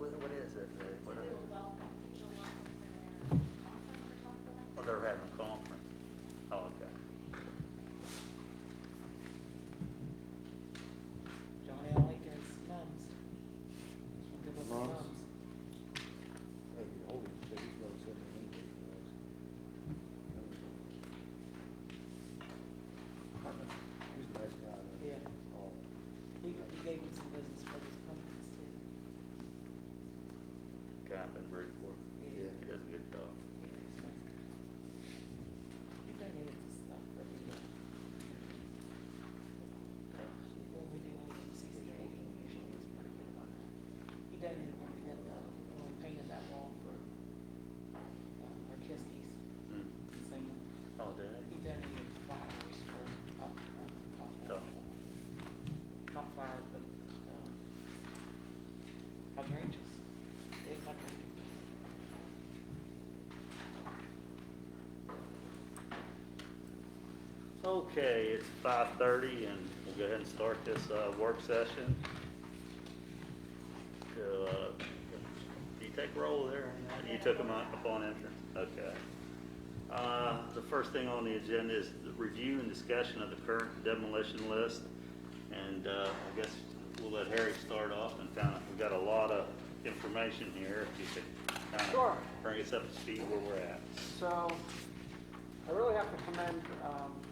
What is it? Oh, they're having a conference. Oh, okay. Johnny only gets mums. Give us Mums? mums. Maybe older, so he's about 78. He's a nice guy. though. Yeah. Oh, He gave me some business for his companies too. Guy I've been very for. Yeah. He does a good job. He donated some stuff for me. When we did like 68, he was pretty good on that. He donated when we did when we painted that wall for our Kiskies. Mm. Singing. Oh, did He donated flowers for So, not flowers, but hydrangeas. Big hydrangeas. okay, it's 5:30 and we'll go ahead and start this work session. So, do you take roll there? You took them up upon entrance? Okay. The first thing on the agenda is the review and discussion of the current demolition list. And I guess we'll let Harry start off and we've got a lot of information here. If you could kind Sure. of bring us up to speed where we're at. So, I really have to commend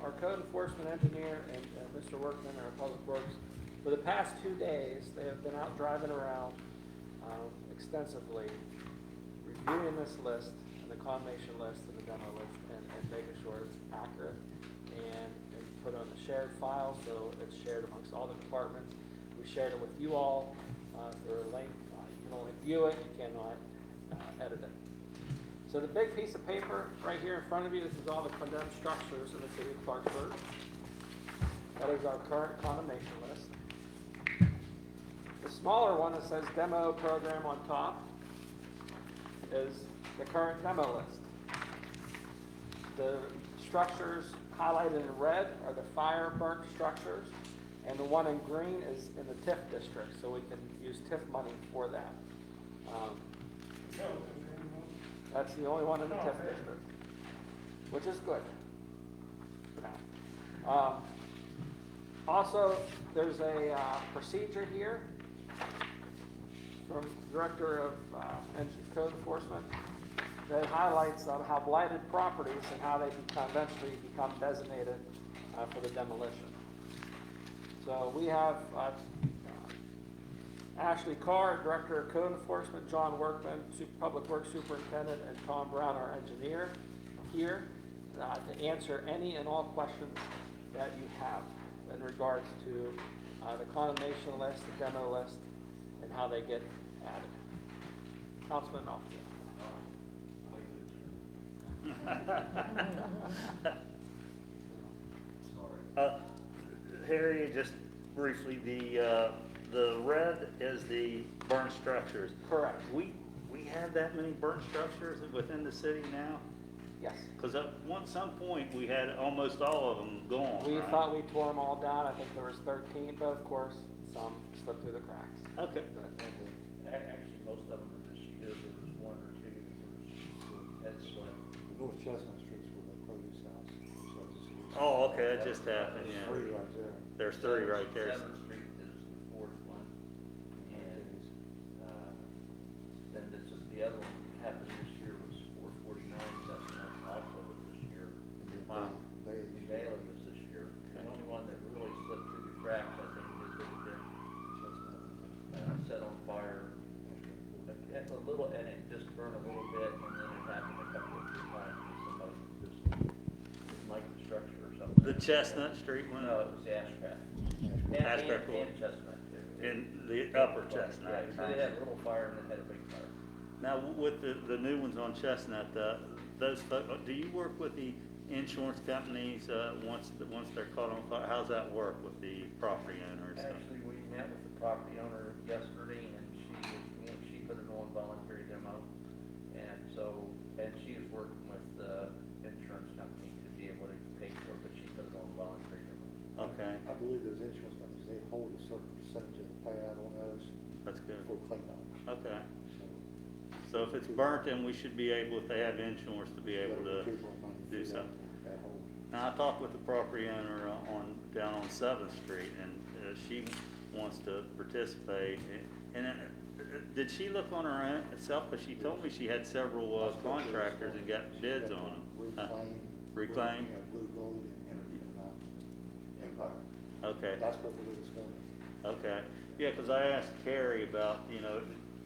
our code enforcement engineer and Mr. Workman, our public works. For the past 2 days, they have been out driving around extensively, reviewing this list, and the combination list and the demo list, and making sure it's accurate and put on the shared file, so it's shared amongst all the departments. We shared it with you all through a link. You can only view it, you cannot edit it. So the big piece of paper right here in front of you, this is all the condemned structures in the city of Clarksburg. That is our current condemnation list. The smaller one that says demo program on top is the current demo list. The structures highlighted in red are the fire burnt structures, and the one in green is in the TIF district, so we can use TIF money for that. That's the only one in the TIF district, which is good. Also, there's a procedure here from Director of Code Enforcement that highlights how blighted properties and how they eventually become designated for the demolition. So we have Ashley Carr, Director of Code Enforcement, John Workman, Public Works Superintendent, and Tom Brown, our engineer, here to answer any and all questions that you have in regards to the condemnation list, the demo list, and how they get added. Councilman Alford. Harry, just briefly, the red is the burnt structures. Correct. We have that many burnt structures within the city now? Yes. Because at some point, we had almost all of them gone, We right? thought we tore them all down. I think there was 13, but of course, some slipped through the cracks. Okay. Actually, most of them are this year, there was one or two that slipped. We go to Chestnut Street for the produce house. So it's- Oh, okay, that just happened, There's yeah. 3 right there. There's 3 right there. 7th Street is the fourth one, and then this is the other one that happened this year was 449, that's not also this year. Wow. They- The Bailey was this year. The only one that really slipped through the cracks, I think, is that it set on fire a little, and it just burned a little bit, and then it happened a couple of times with somebody just didn't like the structure or something. The Chestnut Street one? No, it was the Ashcraft. Ashcraft one. And Chestnut too. In the upper Chestnut. Yeah, so they had a little fire and then had a big fire. Now, with the new ones on Chestnut, those do you work with the insurance companies once they're caught on fire? How's that work with the property owners? Actually, we met with the property owner yesterday, and she put it on voluntary demo, and she is working with the insurance company to be able to pay for it, but she put it on voluntary demo. Okay. I believe those insurance companies, they hold a certain percentage of the pad on those. That's good. for cleanup. Okay. So, So if it's burnt, then we should be able, if they have insurance, to be able to keep our money do for something. that whole. Now, I talked with the property owner down on 7th Street, and she wants to participate. And did she look on her own herself? Because she told me she had several contractors and got bids on them. Reclaim? Yeah, Blue Gold and Empire. Okay, That's what we did this morning. okay. Yeah, because I asked Kerry about,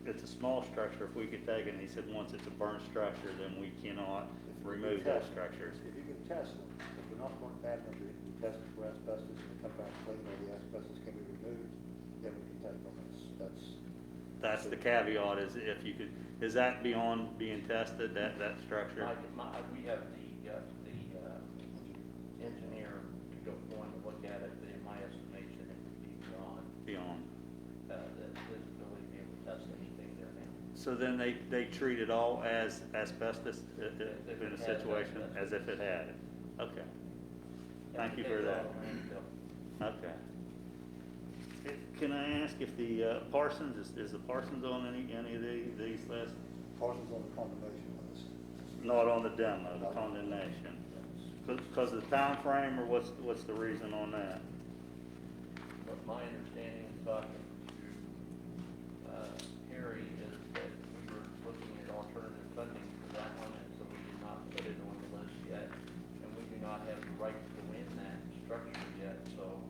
it's a small structure, if we could take it, and he said, once it's a burnt structure, then we cannot remove those structures. If you can test them, if they're not burnt bad enough, you can test them for asbestos, and they come back clean, or the asbestos can be removed, then we can take them. That's the caveat, is if you could, is that beyond being tested, that structure? We have the engineer to go going to look at it, but in my estimation, it would be beyond, his ability to be able to test anything there now. So then they treat it all as asbestos in a situation, as if it had it? Okay, thank you for that. Okay. Can I ask if the Parsons, is the Parsons on any of these lists? Parsons on the condemnation list. Not on the demo, the condemnation? Because of the time frame, or what's the reason on that? But my understanding is talking to Harry is that we were looking at alternative funding for that one, and so we did not put it on the list yet. And we do not have the right to win that structure yet, so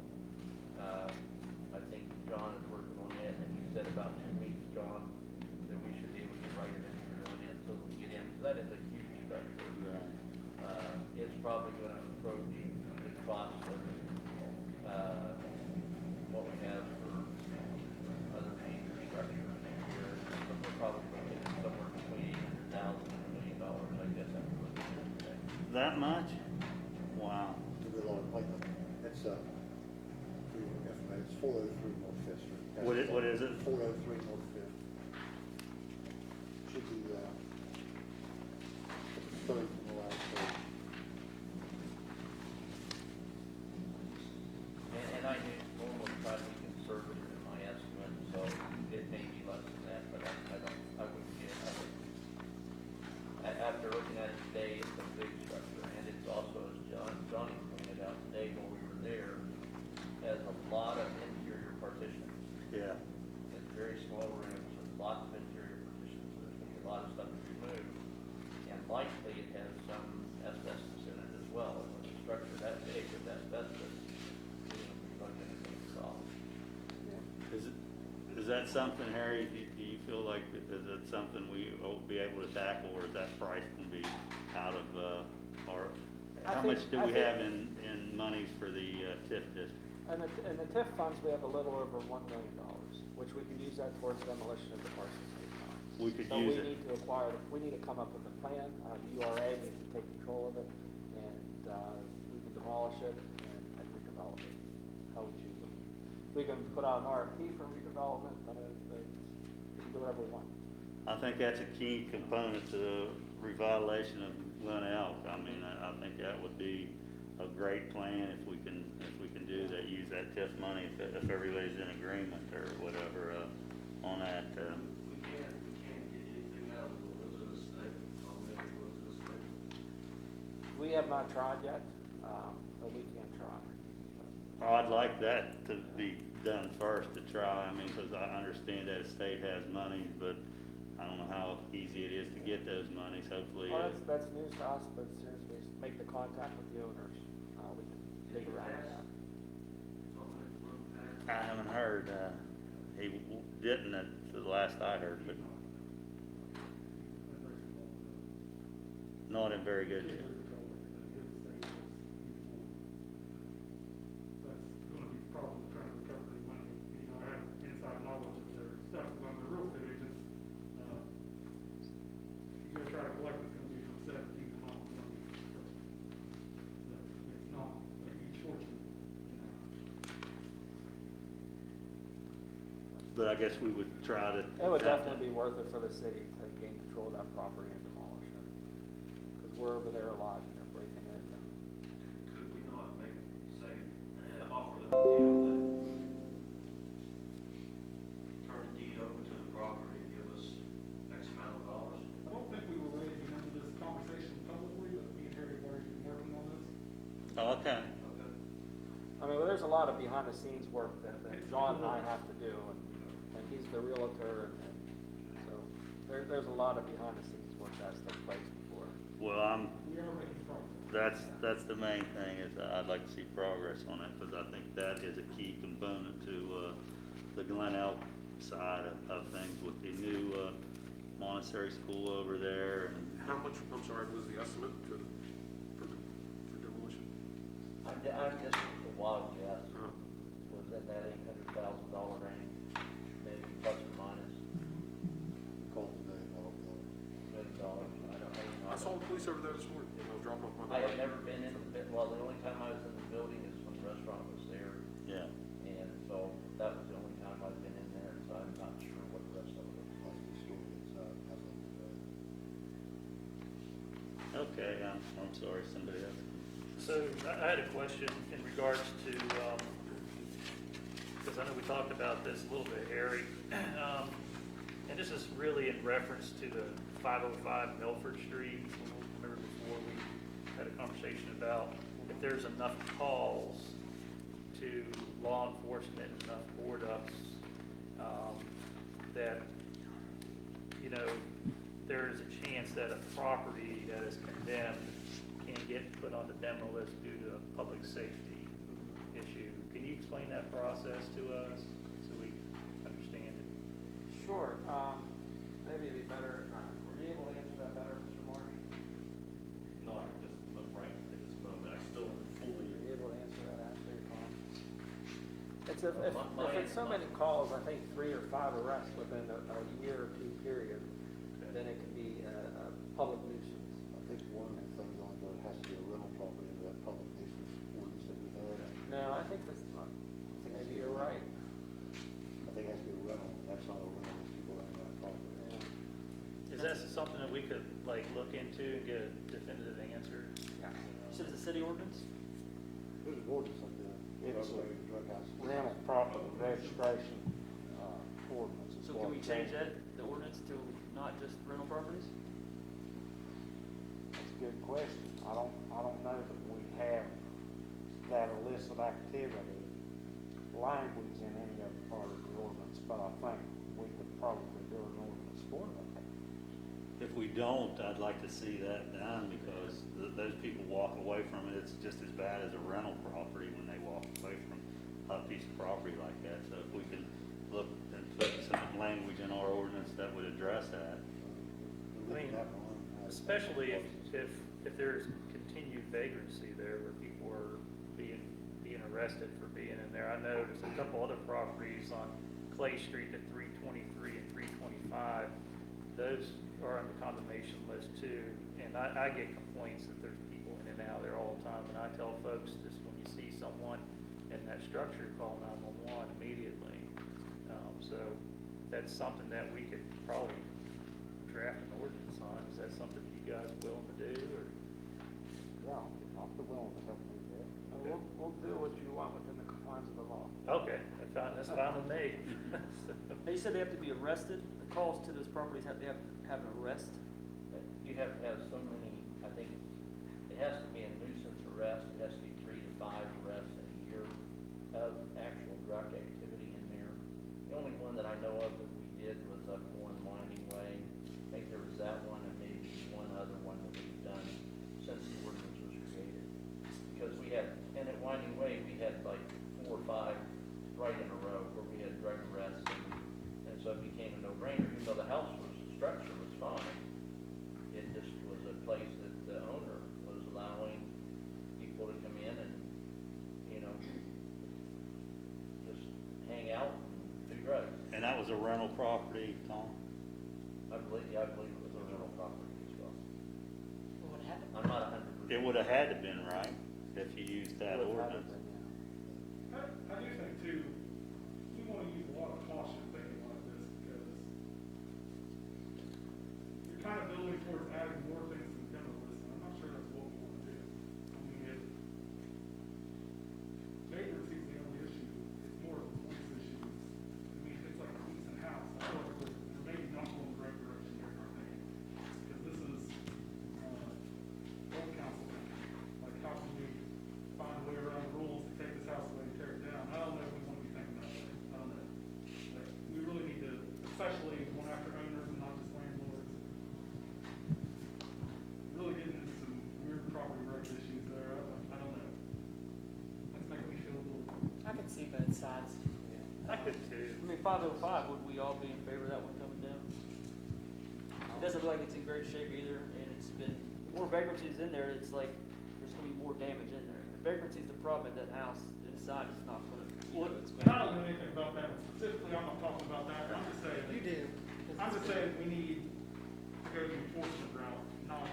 I think John is working on it, and he said about 2 weeks, John, that we should be able to write it in so we can get in. So that is a huge structure. It's probably going to approach the cost of what we have for other major structures. We're probably looking at somewhere between $800,000 and $1 million, I guess I'm looking at today. That much? Wow. To do a lot of cleanup. It's, for your information, it's 403 North Fifth Street. What is it? 403 North Fifth. Should be, third from the last page. And I almost try to be conservative in my estimate, so it may be less than that, but I wouldn't get, after looking at it today, it's a big structure, and it's also, as Johnny pointed out today when we were there, has a lot of interior partitions. Yeah. It's very small rooms with lots of interior partitions, so there's gonna be a lot of stuff to remove. And likely it has some asbestos in it as well, and with a structure that big with asbestos, we're going to be looking at a problem. Is that something, Harry, do you feel like, is it something we will be able to tackle, or is that price can be out of, or how much do we have in monies for the TIF district? In the TIF funds, we have a little over $1 million, which we can use that towards demolition of the Parsons Street farm. We could So use we it. need to acquire, we need to come up with a plan, URA needs to take control of it, and we can demolish it and redevelop it, how we choose it. We can put out an RFP for redevelopment, but we can do whatever we want. I think that's a key component to the revitalization of Glen Elk. I mean, I think that would be a great plan if we can do that, use that TIF money if everybody's in agreement or whatever on that. We can't get anything out of the Elizabeth State, Elizabeth State. We have not tried yet, but we can try. I'd like that to be done first to try. I mean, because I understand that the state has money, but I don't know how easy it is to get those monies. Hopefully, Well, that's news to us, but as soon as we make the contact with the owners, we can dig around that. I haven't heard. He didn't at the last I heard, but not in very good shape. That's gonna be probably trying to recover the money, I have inside knowledge of their stuff, when the real estate agents, you go try to collect, it's gonna be from 17 to month money. It's not a huge fortune. But I guess we would try to. It would definitely be worth it for the city to gain control of that property and demolish it. Because we're over there a lot and they're breaking it. Could we not make, say, offer them a deal that turn the deed Oh, okay. Okay. I mean, well, there's a lot of behind-the-scenes work that John and I have to do, and he's the realtor, and so there's a lot of behind-the-scenes work that's took place before. Well, We are making progress. that's the main thing, is I'd like to see progress on it, because I think that is a key component to, the Glen Elk side of things with the new, Montessori school over there, and How much, I'm sorry, was the estimate for demolition? I'm just a wild guess, Uh, was in that $800,000 range, maybe plus or minus Call today, I'll be on. $1 million. I don't know. I saw the police over there this morning, and I was dropping off my I dog. have never been in the bit, well, the only time I was in the building is when the restaurant was there, yeah. and so that was the only time I've been in there, so I'm not sure what the rest of it was. Must be stored inside, I think, Okay, I'm sorry, somebody else. So I had a question in regards to, because I know we talked about this a little bit, Harry. And this is really in reference to the 505 Milford Street. Remember before we had a conversation about if there's enough calls to law enforcement, enough board ups, that, you know, there is a chance that a property that is condemned can get put on the demo list due to a public safety issue. Can you explain that process to us so we understand it? Sure, maybe it'd be better, were you able to answer that better, Mr. Moore? No, I'm just, I'm frank at this moment, I still fully. Were you able to answer that, Ashley, or Tom? It's if it's so many calls, I think 3 or 5 arrests within a year or two period, then it can be a public nuisance. I think one of the things on there has to be a rental property, that public nuisance ordinance that we had. No, I think that's, maybe you're right. I think it has to be a rental, that's not a rental, it's people that have property. Is that something that we could like look into and get a definitive answer? Yeah. So it's a city ordinance? There's an ordinance like that. It's a Drug house. rental property registration, ordinance. is So what can we it's change called. that, the ordinance to not just rental properties? That's a good question. I don't know that we have that illicit activity language in any other part of the ordinance, but I think we could probably do an ordinance for that. If we don't, I'd like to see that done, because those people walk away from it, it's just as bad as a rental property when they walk away from a piece of property like that. So if we can look and put some language in our ordinance that would address that. I mean, especially if there's continued vagrancy there where people are being arrested for being in there. I know there's a couple other properties on Clay Street at 323 and 325. Those are on the condemnation list too. And I get complaints that there's people in and out there all the time. And I tell folks, just when you see someone in that structure, call 911 immediately. So that's something that we could probably draft an ordinance on. Is that something you guys are willing to do, or? Yeah, I'll be willing to help you with that. We'll do what you want within the confines of the law. Okay, that's fine with me. Now, you said they have to be arrested, the calls to those properties have to have an arrest? You have to have so many, I think, it has to be a nuisance arrest, it has to be 3 to 5 arrests in a year of actual drug activity in there. The only one that I know of that we did was up on Winding Way. I think there was that one and maybe one other one that we've done since the ordinance was created. Because we had, and at Winding Way, we had like 4 or 5 right in a row where we had drug arrests, and so it became a no-brainer, even though the house was, the structure was fine. It just was a place that the owner was allowing people to come in and, you know, just hang out and do drugs. And that was a rental property, Tom? I believe it was a rental property as well. What happened? I'm not 100%. It would have had to been, right, if you used that ordinance? I do think too, we want to use a lot of caution thinking like this, because you're kind of building towards adding more things to the demo list, and I'm not sure that's what we want to do. I mean, if vagrancy is the only issue, it's more of a police issue. I mean, if it's like a decent house, I feel like we're maybe not going the right direction here, I think. Because this is, old council, like how can we besides, I could too. I mean, 505, would we all be in favor of that one coming down? It doesn't look like it's in great shape either, and it's been, more vagrancies in there, it's like, there's gonna be more damage in there. If vagrancy's the problem at that house, inside it's not gonna, it's And I gonna don't know anything about that specifically, I'm not talking about that, I'm just saying. you do. I'm just saying we need to go the enforcement route, not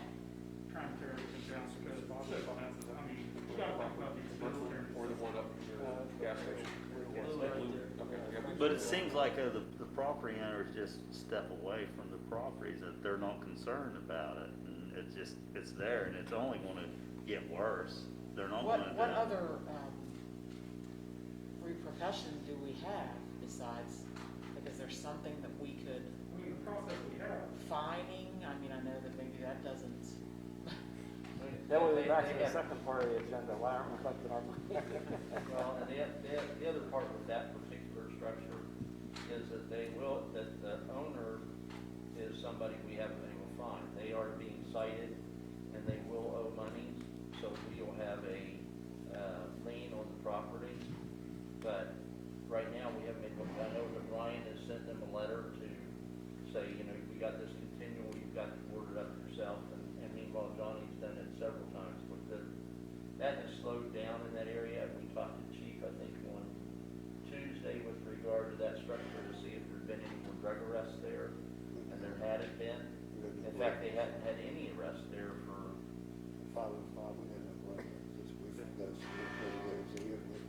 trying to tear everything down because shit finances, I mean, we gotta talk about these. Or the one up near the gas station. be a little right there. Okay, yeah. But it seems like the property owners just step away from the properties, that they're not concerned about it. And it's just, it's there and it's only gonna get worse. They're not gonna. What other, repercussion do we have besides, because there's something that we could, I mean, the process we have. fining, I mean, I know that maybe that doesn't. That would be back to the second part of the agenda, why aren't we collecting our money? Well, and the other part with that particular structure is that the owner is somebody we haven't been able to find. They are being cited and they will owe money, so we'll have a lien on the property. But right now, we haven't been, I know that Ryan has sent them a letter to say, you know, we got this continual, you've got to order it up yourself. And meanwhile, Johnny's done it several times. But that has slowed down in that area. We talked to the chief, I think, on Tuesday with regard to that structure to see if there'd been any more drug arrests there. And there hadn't been. In fact, they hadn't had any arrests there for 505, we had no record, this week,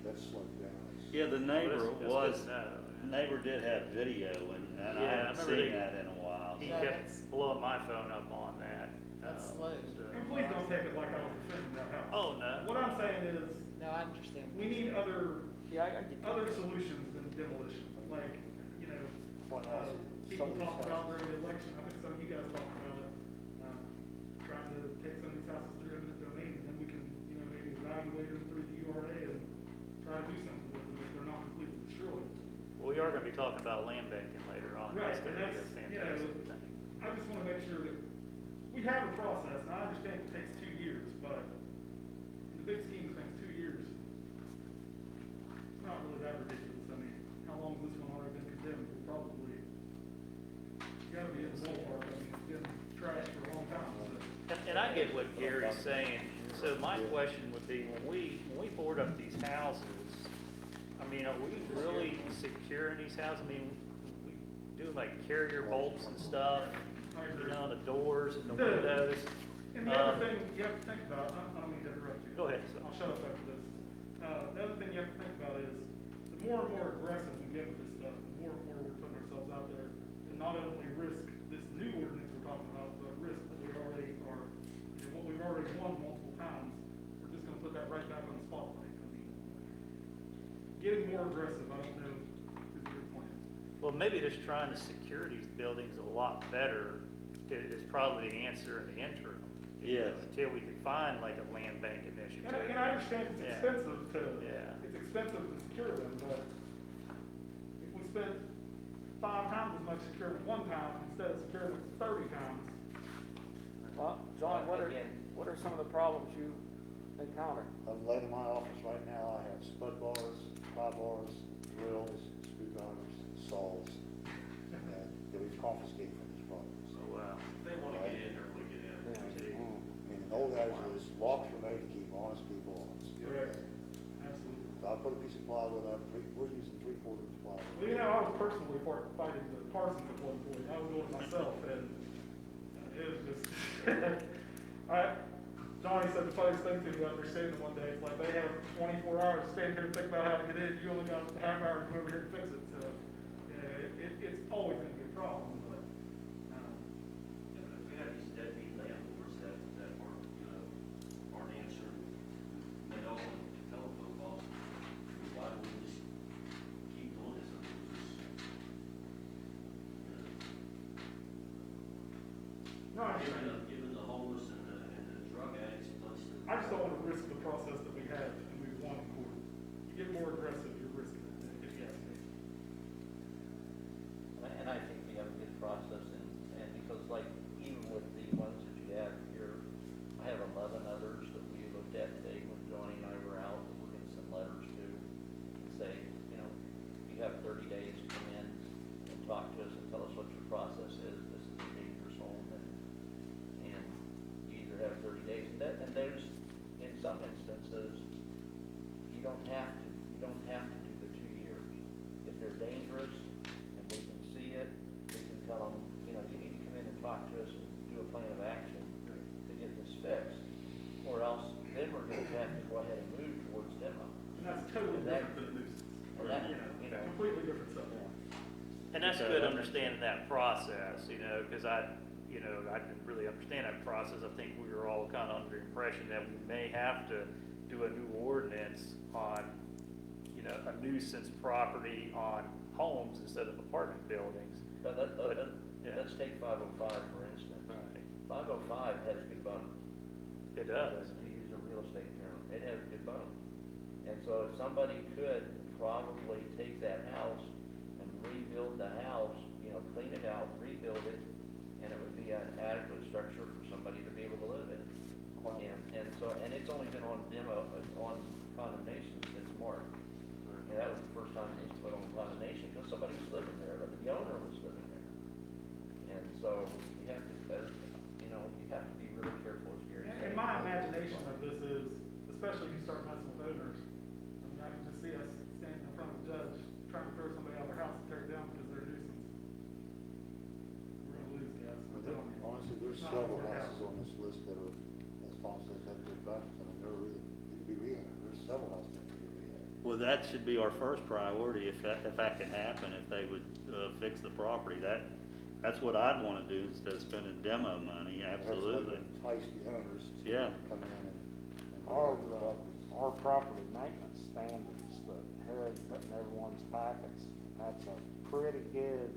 that's slowed down. Yeah, the neighbor Well, that's was, good to know. neighbor did have video and Yeah, I I haven't remember seen they- that in a while. He Yeah, kept that's- blowing my phone up on that. That's so- slow. And please don't take it like I was defending that house. Oh, no. What I'm saying is, No, I understand. we need other Yeah, I get that. other solutions than demolition, like, you know, What else? people Some of these talk houses- about during the election, I think some of you guys talked about it, trying to take some of these houses through eminent domain, and then we can, you know, maybe evaluate them through the URA and try to do something with them if they're not completely destroyed. Well, we are gonna be talking about land banking later on. Right, That's and gonna be a that's, fantastic thing. I just wanna make sure that we have a process, and I understand it takes 2 years, but in the big scheme of things, 2 years, it's not really that ridiculous. I mean, how long has this one already been condemned? Probably, you gotta be in the ballpark. I mean, it's been trashed for a long time, so. And I get what Gary's saying, so my question would be, when we board up these houses, I mean, are we really securing these houses? I mean, we do like carrier bolts and stuff, you know, the doors and the windows. And the other thing you have to think about, I don't mean to interrupt you. Go ahead, sir. I'll shut up after this. The other thing you have to think about is, the more and more aggressive we get with this stuff, the more and more we're putting ourselves out there, and not only risk this new ordinance we're talking about, but risk that we already are, you know, what we've already won multiple times, we're just gonna put that right back on the spotlight. I mean, getting more aggressive, I don't know, is your plan. Well, maybe just trying to secure these buildings a lot better is probably the answer in the interim. Yes. Until we can find like a land bank initiative. And I understand it's Yeah. expensive to, Yeah. it's expensive to secure them, but if we spent 5 times as much securing one time instead of securing it 30 times, Well, John, what Again. are some of the problems you encounter? I'm laying in my office right now, I have spud bars, pry bars, drills, screwdrivers, saws, and that we've confiscated from these properties. So, wow. They wanna get in there, we get in. I mean, the old adage is, locks were made to keep honest people honest. correct, absolutely. If I put a piece of plywood up, we're using 3/4 plywood. Well, you know, I was personally fighting the Parsons at one point, I was doing it myself, and it was just, Johnny said the funniest thing to me after standing one day, it's like, they have 24 hours to stand here and think about how to get in, you only got a half hour to go over here and fix it, so, yeah, it's always gonna be a problem, but, If we have these deadbeat landlords that aren't answering, they don't want to telephone calls, why don't we just keep doing this? no, I get it. Giving the homeless and the drug addicts a place to. I just don't want to risk the process that we have and we've won in court. You get more aggressive, you're risking it, if you ask me. And I think we have a good process, and because like, even with the ones that you have here, I have 11 others that we looked at today when Johnny and I were out, that we're going to send letters to, and say, you know, have 30 days to come in and talk to us and tell us what your process is. This is a dangerous home, and you either have 30 days, and there's, in some instances, you don't have to do the 2 years. If they're dangerous and we can see it, we can tell them, you know, you need to come in and talk to us and do a plan of action to get this fixed, or else then we're going to have to go ahead and move towards demo. And that's totally And that- different than a nuisance. and that, You you know, know, completely different subject. And that's good understanding that process, you know, because I didn't really understand that process. I think we were all kind of under the impression that we may have to do a new ordinance on, you know, a nuisance property on homes instead of apartment buildings. but yeah. let's take 505, for instance. Right. 505 has good bones. It does. To use a real estate term, it has good bones. And so if somebody could probably take that house and rebuild the house, you know, clean it out, rebuild it, and it would be an adequate structure for somebody to be able to live in. And it's only been on demo, on condemnation since March. And that was the first time it's put on condemnation, because somebody was living there, or the owner was living there. And so you have to, you know, you have to be really careful as you're. And my imagination of this is, especially if you start messing with owners, I mean, I can just see us standing in front of a judge, trying to throw somebody out of their house and tear it down because they're a nuisance. We're gonna lose guys. I'm telling you. Honestly, there's It's not several gonna work out. houses on this list that are, as Tom says, have good values. I mean, they're really, need to be rehabbed. There's several houses that need to be rehabbed. Well, that should be our first priority if that can happen, if they would fix the property. That's what I'd want to do instead of spending demo money, absolutely. Entice the owners to Yeah. come in and Our property maintenance standards that Harry put in everyone's packets, that's a pretty good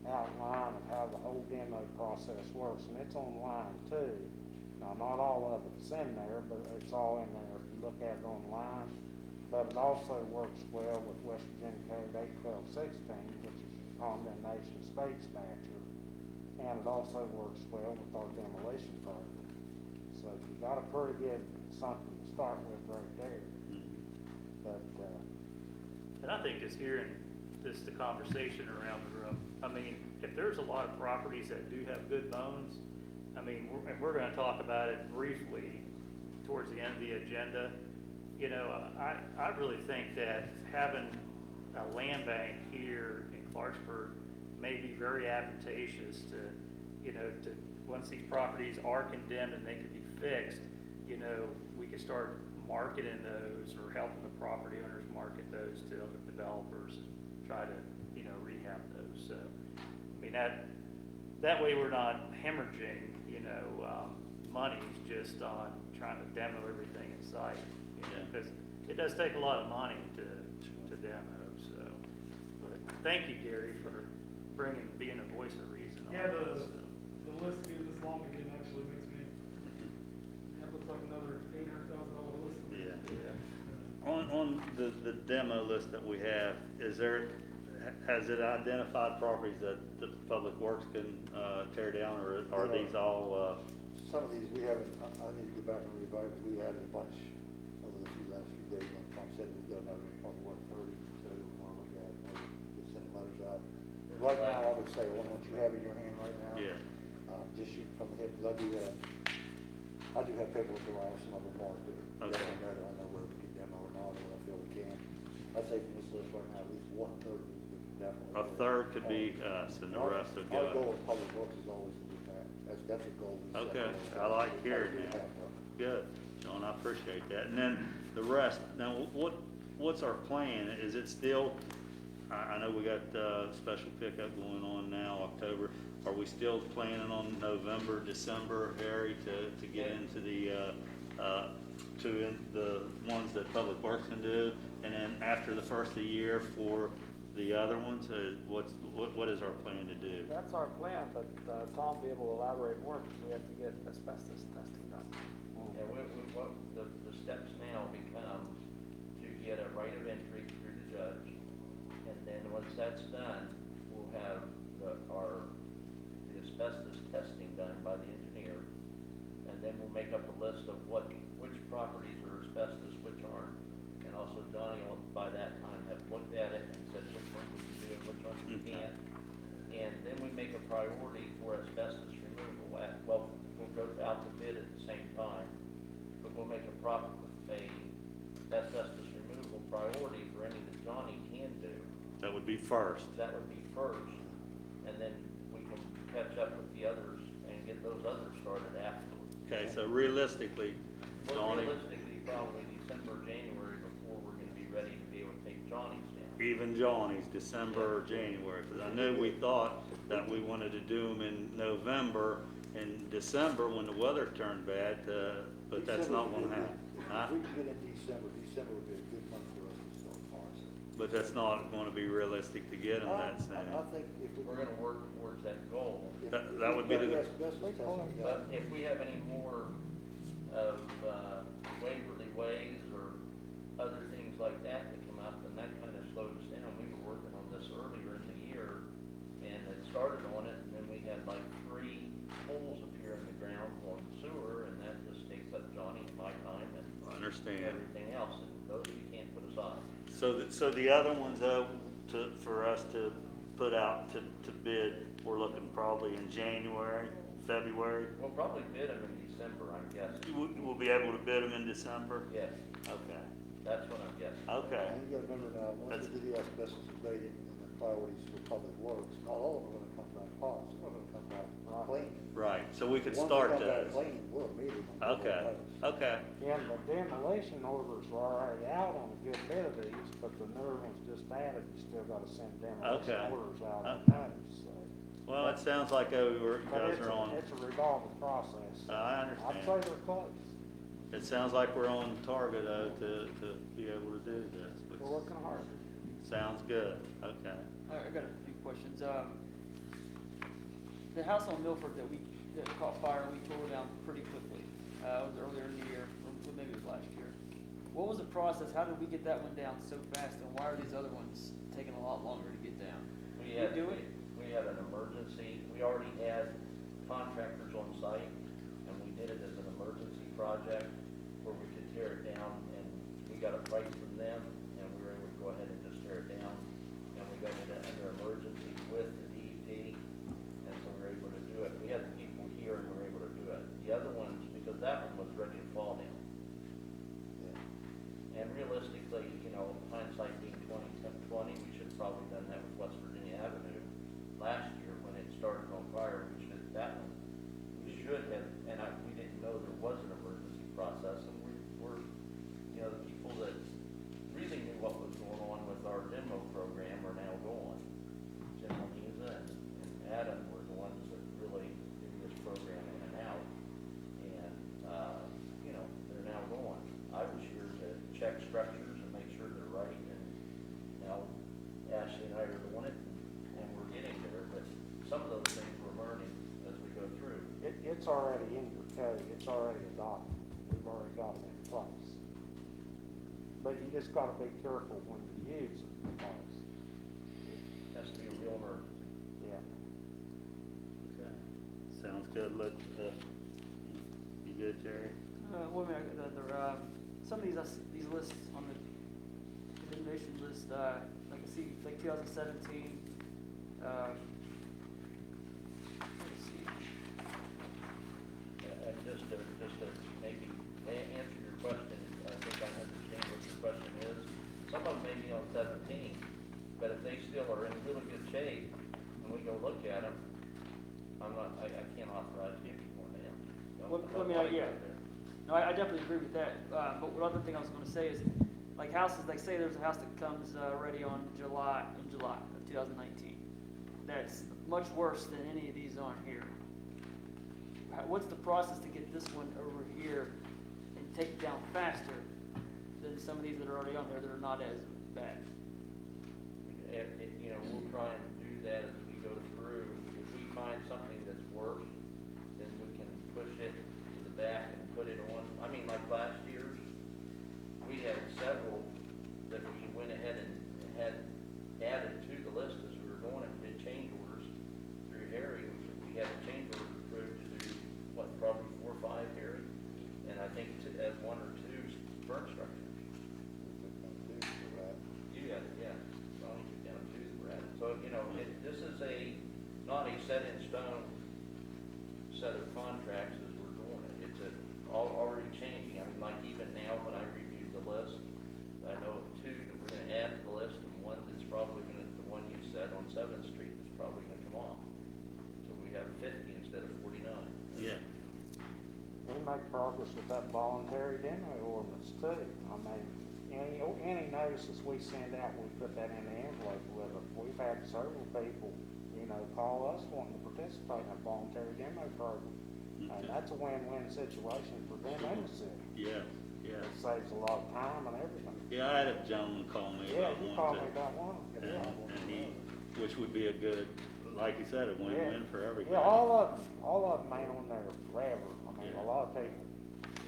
outline of how the whole demo process works, and it's online too. Now, not all of it's in there, but it's all in there if you look at it online. But it also works well with West Virginia Code 81216, which is your condemnation state statute. And it also works well with our demolition program. So you got a pretty good something to start with right there. But, And I think just hearing the conversation around the room, I mean, if there's a lot of properties that do have good bones, I mean, we're gonna talk about it briefly towards the end of the agenda. You know, I really think that having a land bank here in Clarksburg may be very advantageous to, you know, once these properties are condemned and they could be fixed, you know, we could start marketing those or helping the property owners market those to other developers and try to, you know, rehab those. So, I mean, that way we're not hemorrhaging, you know, monies just on trying to demo everything in sight, you know, because it does take a lot of money to demo, so. But thank you, Gary, for being a voice of reason on Yeah, this. the list being this long again actually makes me, that looks like another $800,000 list. Yeah. On the demo list that we have, has it identified properties that the Public Works can tear down, or are these all, some of these, we haven't, I need to go back and revise, we added a bunch over the last few days, like Tom said, we've got another, probably what, 30, so we want to look at, maybe just send letters out. Right now, I would say, one what you have in your hand right now. Yeah. Just shoot from the hip, because I do have paperwork around, some of them marked, but Okay. I know where we can demo or not, or what I feel we can. I'd say from this list right now, at least 1/3 we can definitely. a third could be us and the rest would Our goal go? with Public Works is always to do that. That's a goal. we set Okay, for I like ourselves. hearing We that. have to. Good, John, I appreciate that. And then the rest, now what's our plan? Is it still, I know we got special pickup going on now, October. Are we still planning on November, December, Harry, to get into the ones that Public Works can do? And then after the first of the year for the other ones, what is our plan to do? That's our plan, but Tom will be able to elaborate more because we have to get asbestos testing done. And what the steps now become to get a right of entry through the judge. And then once that's done, we'll have the asbestos testing done by the engineer. And then we'll make up a list of which properties are asbestos, which aren't. And and also Donnie will by that time have looked at it and said which ones we can do and which ones we can't. And then we make a priority for asbestos removal. Well, we'll go out to bid at the same time, but we'll make a asbestos removal priority for any that Johnny can do. That would be first. That would be first, and then we can catch up with the others and get those others started afterwards. Okay, so realistically, Well, Johnny, realistically, probably December, January before we're gonna be ready to be able to take Johnny's down. even Johnny's December or January, because I knew we thought that we wanted to do them in November and December when the weather turned bad, but that's not gonna happen. Huh? If we can get in December, December would be a good month for us to start parsing. But that's not gonna be realistic to get them that soon. I think if We're gonna work towards that goal. That would be the- Asbestos testing But done. if we have any more of Waverly Ways or other things like that that come up, then that kind of slows us down. We were working on this earlier in the year, and it started on it, and then we had like 3 holes appear in the ground on sewer, and that just takes up Johnny, my time, and I understand. everything else, and those you can't put aside. So the other ones, though, for us to put out to bid, we're looking probably in January, February. We'll probably bid them in December, I'm guessing. We'll be able to bid them in December? Yes, Okay, that's what I'm guessing. okay. And you gotta remember now, once we do the asbestos abating and the priorities for public works, not all of them are gonna come back positive, some are gonna come back clean. Right, so we could Once start they come back those. clean, we'll immediately. go Okay, with those. okay. Yeah, the demolition orders are already out on a good bit of these, but the newer ones just added, you still gotta send demolition Okay. orders out on Okay. those, so. Well, it sounds like you But guys it's are on, it's a revolving process. I I'd say understand. they're close. It sounds like we're on target, though, to be able to do this. which We're working hard. Sounds good, okay. All right, I got a few questions. The house on Milford that caught fire, we tore down pretty quickly. It was earlier in the year, or maybe it was last year. What was the process? How did we get that one down so fast, and why are these other ones taking a lot longer to get down? We Did had, you do it? we had an emergency, we already had contractors on site, and we did it as an emergency project where we could tear it down, and we got a price from them, and we were able to go ahead and just tear it down. And we got it under emergency with the DEP, and so we were able to do it. We had the people here and we were able to do it. The other ones, because that one was ready to fall down. And realistically, you know, hindsight being 2020, we should have probably done that with West Virginia Avenue last year when it started on fire. We should, that one, we should have, and we didn't know there was an emergency process. And we're, you know, the people that really knew what was going on with our demo program are now gone. Jim Moniza and Adam were the ones that really did this program in and out. And, you know, they're now gone. I was here to check structures and make sure they're right, and, you know, Ashley and I are doing it, and we're getting there, but some of those things we're learning as we go through. It's already in your code, it's already adopted, we've already got it in place. But you just gotta be careful when you use it, because, Has to be a real nerd. yeah. Okay. Sounds good. Look, you good, Jerry? Wait a minute, some of these lists on the elimination list, like I see, like 2017, let's see. And just to maybe answer your question, I think I understand what your question is. Some of them may be on 17, but if they still are in really good shape, and we go look at them, I can't authorize giving one to them. Yeah. No, I definitely agree with that. But one other thing I was going to say is, like houses, like say there's a house that comes ready in July of 2019. That's much worse than any of these on here. What's the process to get this one over here and take it down faster than some of these that are already on there that are not as bad? You know, we'll try and do that as we go through. If we find something that's worse, then we can push it to the back and put it on. I mean, like last year's, we had several that we went ahead and had added to the list as we were going and did change orders through Harry. We had a change order approved to, what, probably 4 or 5, Harry? And I think to add 1 or 2 burn structures. So, you know, this is not a set in stone set of contracts as we're doing it. It's already changing. I mean, like even now, when I reviewed the list, I know of two that we're gonna add to the list, and one that's probably the one you said on 7th Street is probably gonna come off. So we have 50 instead of 49. Yeah. We make progress with that voluntary demo ordinance too. I mean, any notices we send out, we put that in the envelope with it. We've had several people, you know, call us wanting to participate in a voluntary demo program. And Okay. that's a win-win situation for them and the city. Yeah, yeah. It saves a lot of time and everything. Yeah, I had a gentleman call me Yeah, about you one. called to- me about one. And he, which would be a good, like you said, a win-win for everybody. Yeah, all of them ain't on there forever. I mean, a lot of people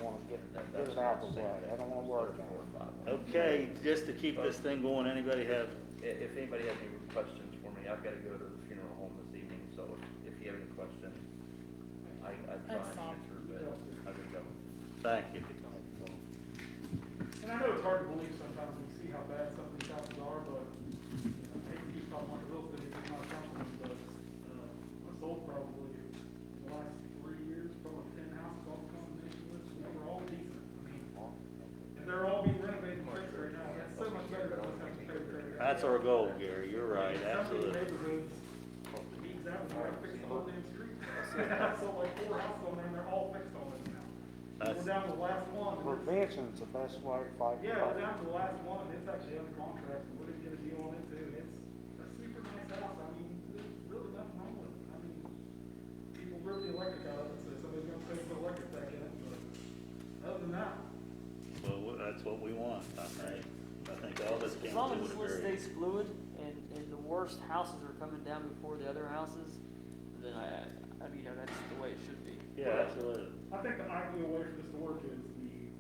wanna get it out of the way. They don't wanna work on it. Okay, just to keep this thing going, anybody have, If anybody has any questions for me, I've got to go to the funeral home this evening, so if you have any questions, I try Thanks, and Tom. answer, but I gotta go. thank you. And I know it's hard to believe sometimes when you see how bad some of these houses are, but, you know, I hate to keep talking like a real estate, it's not something, but, I sold probably in the last 3 years, probably 10 houses off the combination list, and they were all decent. I mean, and they're all being renovated and fixed right now, that's so much better than what's happening to pay. That's our goal, Gary, you're right, Some of these absolutely. neighborhoods, needs that, and they're fixing the whole damn street. I sold like 4 houses on there, and they're all fixed on this now. That's- We're down to the last one. and it's- Prevention's the best way to fight. Yeah, we're down to the last one, and it's actually under contract, and we're gonna get a deal on it too, and it's a super nice house, I mean, there's really nothing wrong with it, I mean, people rip the electric out of it, so somebody's gonna put the electric back in it, but other than that, Well, that's what we want, I think. I think all this As long as council this would list agree. stays fluid and the worst houses are coming down before the other houses, then I mean, that's the way it should be. Yeah, absolutely. I think the ideal way for this to work is the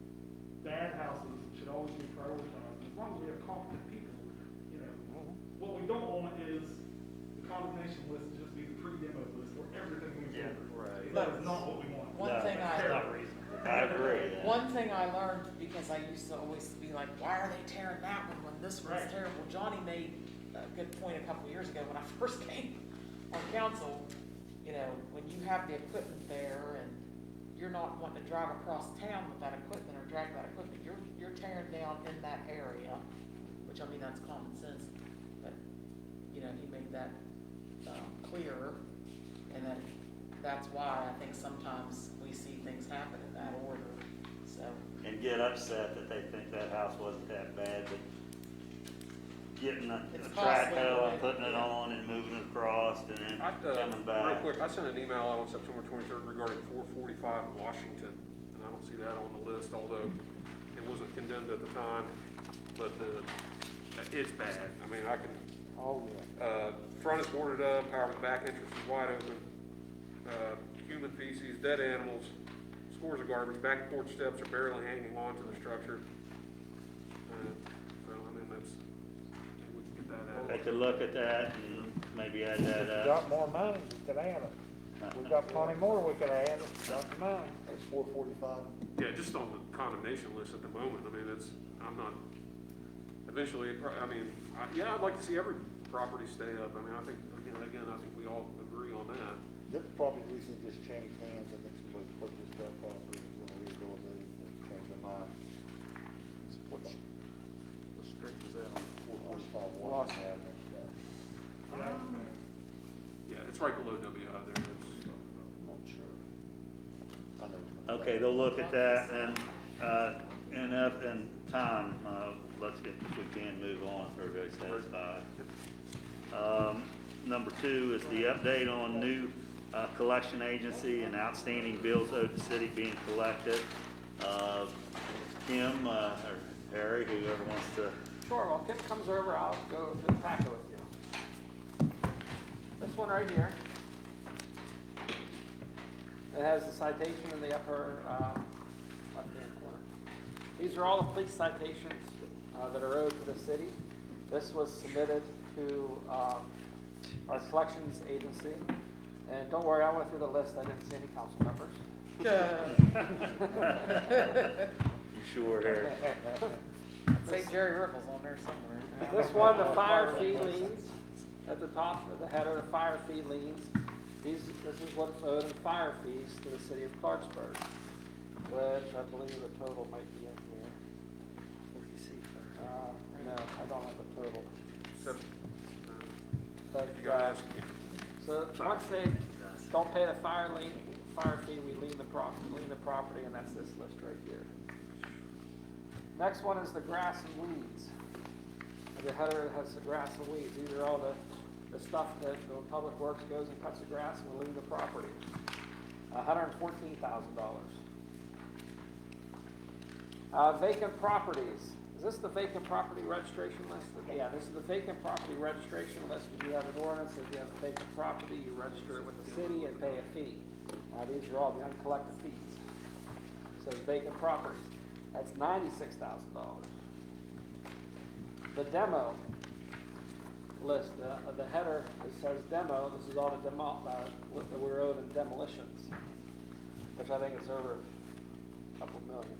bad houses should always be prioritized, as long as we have competent people, you know. What we don't want is the condemnation list to just be the pre-demo list where everything moves Yeah, over. right. That is not what we want. One No, thing It's not I, reasonable. I agree. yeah. one thing I learned, because I used to always be like, why are they tearing that one when this one's Right. terrible? Johnny made a good point a couple years ago when I first came on council. You know, when you have the equipment there and you're not wanting to drive across town with that equipment or drag that equipment, you're tearing down in that area, which, I mean, that's common sense. But, you know, he made that, clearer, and that's why I think sometimes we see things happen in that order, so. And get upset that they think that house wasn't that bad, but getting a It's track costly, hoe and right? putting it on and moving it across and then coming Real back. quick, I sent an email out on September 23rd regarding 445 Washington, and I don't see that on the list, although it wasn't condemned at the time, but it's bad. I mean, I can, Oh, yeah. front is boarded up, however, the back entrance is wide open. Human feces, dead animals, scores of garbage, back porch steps are barely hanging onto the structure. So, I mean, that's, we can get that out. Take a look at that and maybe add that If you up. got more money, you could add it. We got plenty more we could add, got the money. It's 445. Yeah, just on the condemnation list at the moment, I mean, I'm not, eventually, yeah, I'd like to see every property stay up. I mean, I think, again, I think we all agree on that. This property recently just changed hands, I think somebody purchased that property, is gonna rehabilitate it, and change their mind. What street is that on? 445 Washington Avenue. Yeah, it's right below WI there. I'm not sure. I know. Okay, they'll look at that and time, let's get, if we can, move on if everybody's satisfied. Number 2 is the update on new collection agency and outstanding bills owed to city being collected. Kim, or Harry, whoever wants to. Sure, well, Kim comes over, I'll go through the packet with you. This one right here. It has the citation in the upper left-hand corner. These are all the police citations that are owed to the city. This was submitted to our collections agency. And don't worry, I went through the list, I didn't see any council members. You sure, Harry? Say Jerry Ripple's on there somewhere. This one, the fire fee liens, at the top of the header, fire fee liens. This is what's owed in fire fees to the city of Clarksburg, which I believe the total might be in here. No, I don't have the total. Seven, But, you gotta ask again. so once they don't pay the fire fee, we lien the property, and that's this list right here. Next one is the grass and weeds. The header has the grass and weeds. These are all the stuff that the Public Works goes and cuts the grass and we lien the property. $114,000. Vacant properties. Is this the vacant property registration list? Yeah, this is the vacant property registration list. When you have an ordinance, if you have a vacant property, you register it with the city and pay a fee. These are all the uncollected fees. So vacant properties, that's $96,000. The demo list, the header, it says demo, this is all the what we're owed in demolitions, which I think is over a couple million.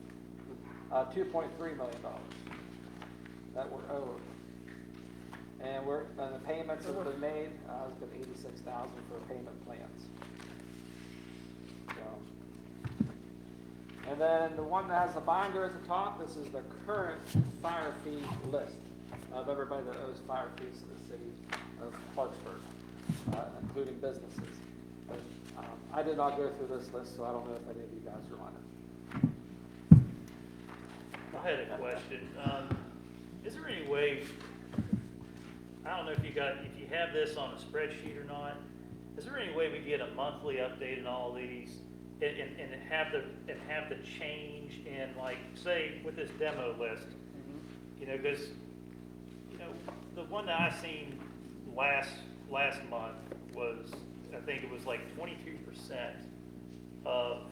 $2.3 million that we're owed. And the payments have been made, it's been $86,000 for payment plans. So. And then the one that has the binder at the top, this is the current fire fee list of everybody that owes fire fees to the city of Clarksburg, including businesses. But I did not go through this list, so I don't know if any of you guys are on it. I had a question. Is there any way, I don't know if you have this on a spreadsheet or not, is there any way we get a monthly update on all these and have the change in, like, say with this demo list, you know, because, you know, the one that I seen last month was, I think it was like 22% of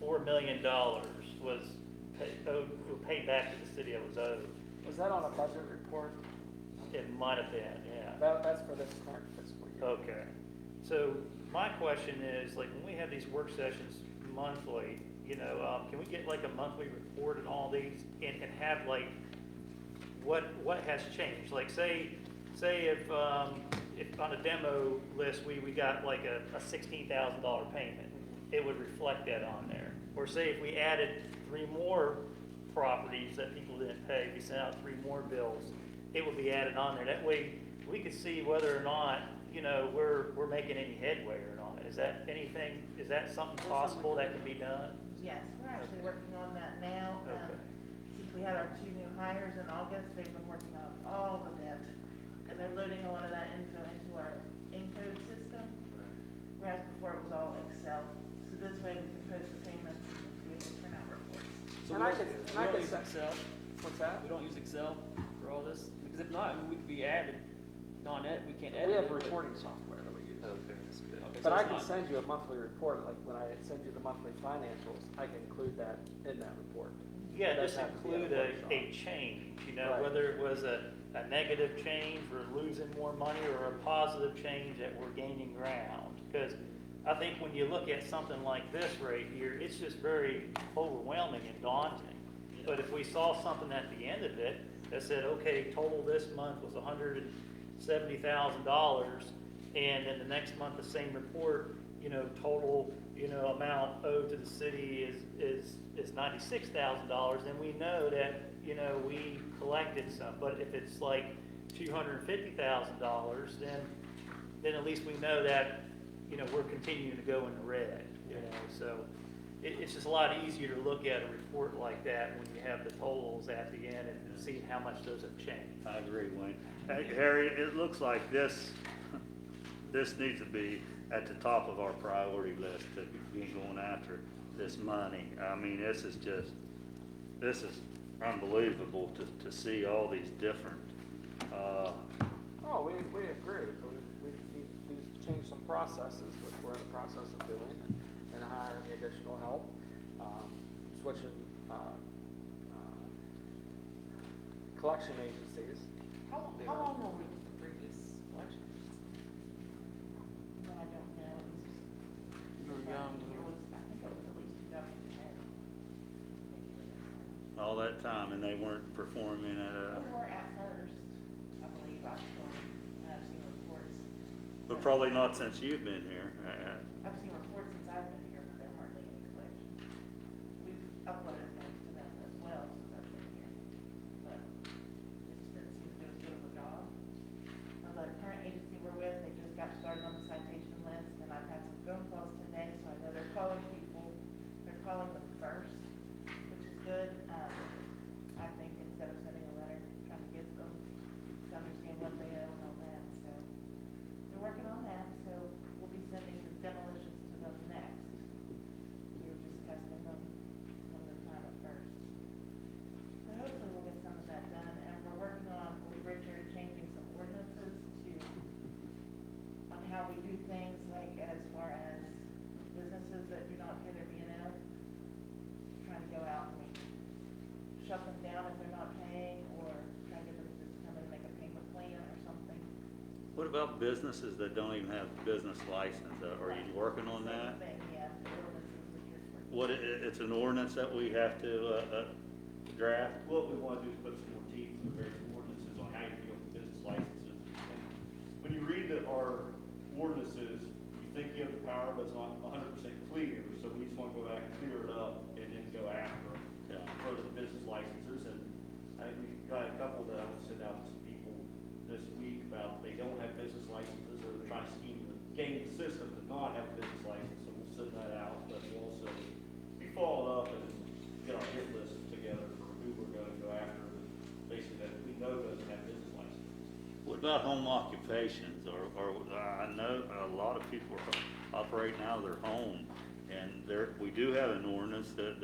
$4 million was paid back to the city it was owed. Was that on a budget report? It might have been, yeah. That's for this current fiscal year. Okay. So my question is, like, when we have these work sessions monthly, you know, can we get like a monthly report on all these and have like what has changed? Like say if on a demo list we got like a $16,000 payment, it would reflect that on there. Or say if we added 3 more properties that people didn't pay, we sent out 3 more bills, it would be added on there. That way we could see whether or not, you know, we're making any headway or not. Is that something possible that can be done? Yes, we're actually working on that now. Okay. Since we had our 2 new hires in August, they've been working on all of it. And they're loading a lot of that info into our encode system. Whereas before it was all Excel. So this way we can post the payments and be able to print out reports. So And I we could don't use say- Excel. What's that? We don't use Excel for all this, because if not, we could be added, we can't edit. We have it, but- reporting software that we use. Okay, that's good. Okay, But so I it's can not- send you a monthly report, like when I send you the monthly financials, I can include that in that report. Yeah, It just doesn't have to be include a a workshop. change, you know, Right. whether it was a negative change, we're losing more money, or a positive change that we're gaining ground. Because I think when you look at something like this right here, it's just very overwhelming and daunting. But if we saw something at the end of it that said, okay, total this month was $170,000, and then the next month, the same report, you know, total, you know, amount owed to the city is $96,000, then we know that, you know, we collected some. But if it's like $250,000, then at least we know that, you know, we're continuing to go in the red, you know. So it's just a lot easier to look at a report like that when you have the totals at the end and see how much those have changed. I agree, Wayne. Hey, Harry, it looks like this needs to be at the top of our priority list to be going after this money. I mean, this is unbelievable to see all these different, Oh, we agree. We've changed some processes, which we're in the process of doing, and hiring additional help, switching collection agencies. How long were we with the previous election? No, I don't know. You were young. It was, I think it was at least 2010. all that time, and they weren't performing at We were at first, I believe, I've seen reports But probably not since you've been here. I've seen reports since I've been here, but there hardly any collections. We've uploaded things to them as well since I've been here, but it just didn't seem to do as good of a job. The current agency we're with, they just got started on the citation list, and I've had some phone calls today, so I know they're calling people, they're calling them first, which is good. I think instead of sending a letter, trying to get them to understand what they owe and all that, so they're working on that, so we'll be sending the demolitions to them next. We were just testing them one at a time at first. So hopefully we'll get some of that done, and we're working on, with Richard, changing some ordinances on how we do things, like as far as businesses that do not pay their B&O, trying to go out and shut them down if they're not paying, or try to get them to just come in and make a payment plan or something. What about businesses that don't even have business license? Are you working on that? Same thing, yeah, the ordinances that you're working. What, it's an ordinance that we have to draft? What we want to do is put some more teeth in the various ordinances on how you deal with business licenses. And when you read our ordinances, you think you have the power, but it's not 100% clear, so we just want to go back and clear it up and then go after for the business licenses. And I think we've got a couple that I want to send out to some people this week about they don't have business licenses, or they're trying to game the system to not have a business license, so we'll send that out. But we'll also be followed up and get our hit list together for who we're going to go after, basically that we know doesn't have business licenses. What about home occupations? Or I know a lot of people are operating out of their home, and we do have an ordinance that